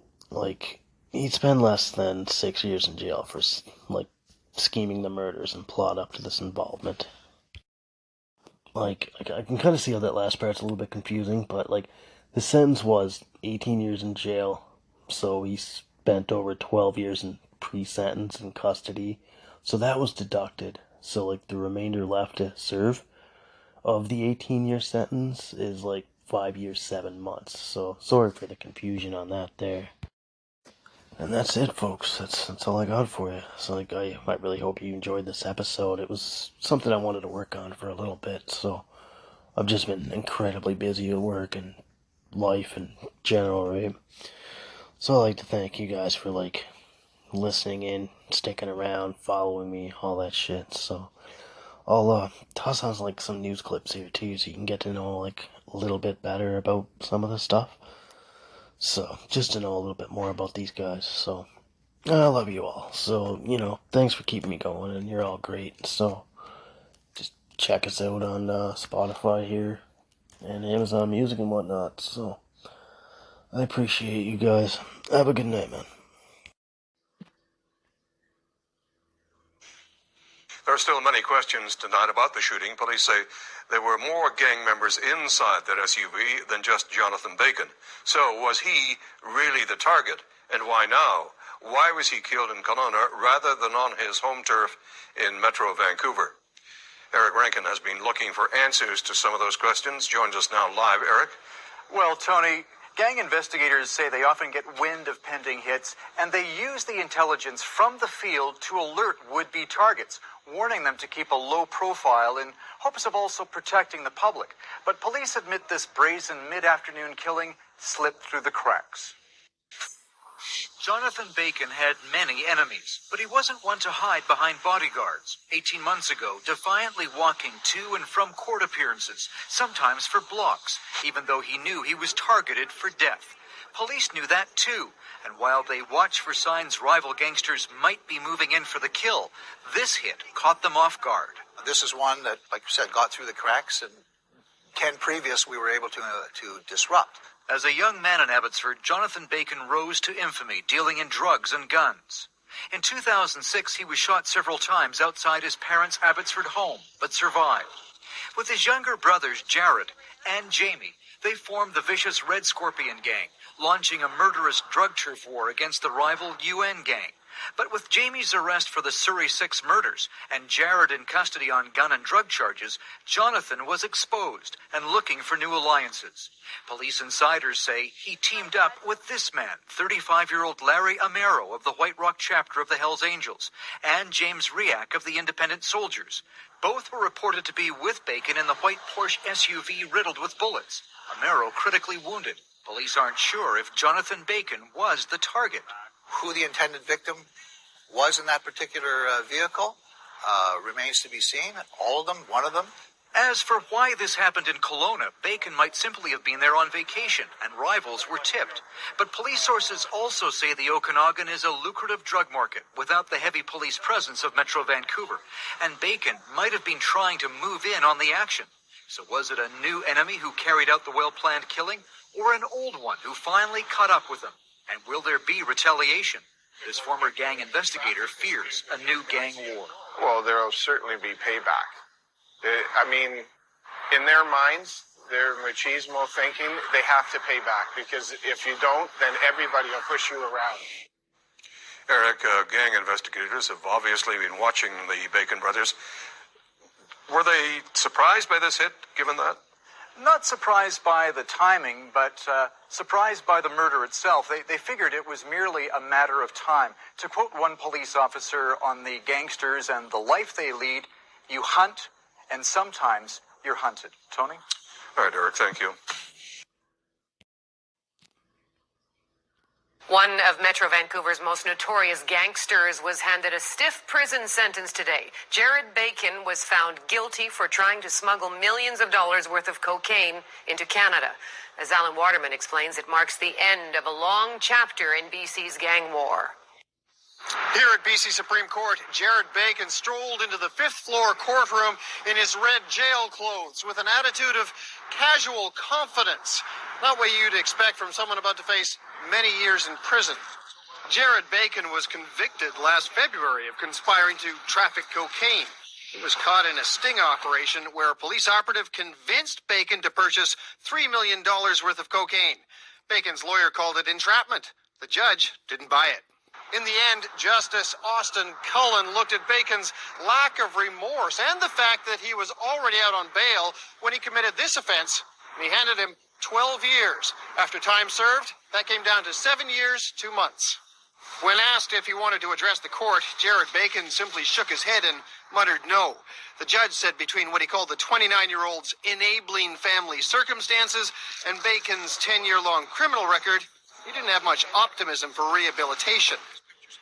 he'd spend less than 6 years in jail for, scheming the murders and plot up to this involvement. I can kind of see how that last part's a little bit confusing, but, the sentence was 18 years in jail, so he spent over 12 years in pre-sentence in custody, so that was deducted. So, the remainder left to serve of the 18-year sentence is, 5 years, 7 months. So, sorry for the confusion on that there. And that's it, folks. That's all I got for you. So, I really hope you enjoyed this episode. It was something I wanted to work on for a little bit, so I've just been incredibly busy at work and life in general, right? So I'd like to thank you guys for, listening in, sticking around, following me, all that shit. So I'll toss on some news clips here too, so you can get to know a little bit better about some of the stuff. So just to know a little bit more about these guys. So I love you all. So thanks for keeping me going, and you're all great. So just check us out on Spotify here and Amazon Music and whatnot. So I appreciate you guys. Have a good night, man. There are still many questions tonight about the shooting. Police say there were more gang members inside that SUV than just Jonathan Bacon. So was he really the target? And why now? Why was he killed in Kelowna rather than on his home turf in Metro Vancouver? Eric Rankin has been looking for answers to some of those questions. Joins us now live. Eric? Well, Tony, gang investigators say they often get wind of pending hits, and they use the intelligence from the field to alert would-be targets, warning them to keep a low profile in hopes of also protecting the public. But police admit this brazen mid-afternoon killing slipped through the cracks. Jonathan Bacon had many enemies, but he wasn't one to hide behind bodyguards. 18 months ago, defiantly walking to and from court appearances, sometimes for blocks, even though he knew he was targeted for death. Police knew that too, and while they watched for signs rival gangsters might be moving in for the kill, this hit caught them off guard. This is one that, like you said, got through the cracks, and 10 previous we were able to disrupt. As a young man in Abbotsford, Jonathan Bacon rose to infamy, dealing in drugs and guns. In 2006, he was shot several times outside his parents' Abbotsford home, but survived. With his younger brothers, Jared and Jamie, they formed the vicious Red Scorpion gang, launching a murderous drug turf war against the rival UN gang. But with Jamie's arrest for the Surrey 6 murders and Jared in custody on gun and drug charges, Jonathan was exposed and looking for new alliances. Police insiders say he teamed up with this man, 35-year-old Larry Amero of the White Rock chapter of the Hells Angels, and James Riak of the Independent Soldiers. Both were reported to be with Bacon in the white Porsche SUV riddled with bullets. Amero critically wounded. Police aren't sure if Jonathan Bacon was the target. Who the intended victim was in that particular vehicle remains to be seen. All of them, one of them. As for why this happened in Kelowna, Bacon might simply have been there on vacation, and rivals were tipped. But police sources also say the Okanagan is a lucrative drug market without the heavy police presence of Metro Vancouver, and Bacon might have been trying to move in on the action. So was it a new enemy who carried out the well-planned killing, or an old one who finally caught up with him? And will there be retaliation? This former gang investigator fears a new gang war. Well, there will certainly be payback. I mean, in their minds, their machismo thinking, they have to pay back, because if you don't, then everybody will push you around. Eric, gang investigators have obviously been watching the Bacon brothers. Were they surprised by this hit, given that? Not surprised by the timing, but surprised by the murder itself. They figured it was merely a matter of time. To quote one police officer on the gangsters and the life they lead, you hunt, and sometimes you're hunted. Tony? All right, Eric, thank you. One of Metro Vancouver's most notorious gangsters was handed a stiff prison sentence today. Jared Bacon was found guilty for trying to smuggle millions of dollars worth of cocaine into Canada. As Alan Waterman explains, it marks the end of a long chapter in BC's gang war. Here at BC Supreme Court, Jared Bacon strolled into the fifth-floor courtroom in his red jail clothes with an attitude of casual confidence. Not what you'd expect from someone about to face many years in prison. Jared Bacon was convicted last February of conspiring to traffic cocaine. He was caught in a sting operation where a police operative convinced Bacon to purchase $3 million worth of cocaine. Bacon's lawyer called it entrapment. The judge didn't buy it. In the end, Justice Austin Cullen looked at Bacon's lack of remorse and the fact that he was already out on bail when he committed this offense, and he handed him 12 years. After time served, that came down to 7 years, 2 months. When asked if he wanted to address the court, Jared Bacon simply shook his head and muttered no. The judge said between what he called the 29-year-old's enabling family circumstances and Bacon's 10-year-long criminal record, he didn't have much optimism for rehabilitation.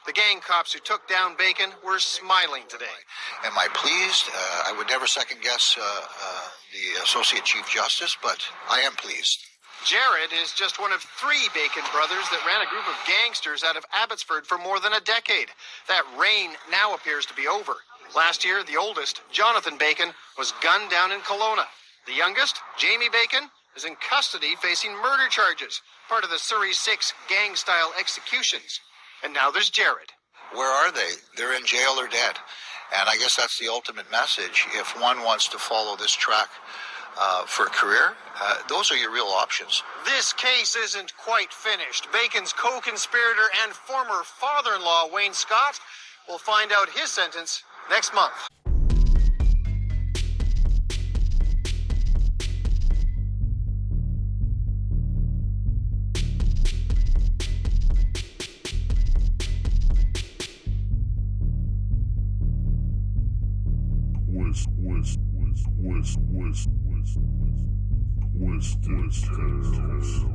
The gang cops who took down Bacon were smiling today. Am I pleased? I would never second-guess the Associate Chief Justice, but I am pleased. Jared is just one of 3 Bacon brothers that ran a group of gangsters out of Abbotsford for more than a decade. That reign now appears to be over. Last year, the oldest, Jonathan Bacon, was gunned down in Kelowna. The youngest, Jamie Bacon, is in custody facing murder charges, part of the Surrey 6 gang-style executions. And now there's Jared. Where are they? They're in jail or dead. And I guess that's the ultimate message. If one wants to follow this track for a career, those are your real options. This case isn't quite finished. Bacon's co-conspirator and former father-in-law, Wayne Scott, will find out his sentence next month. Twisted Tales.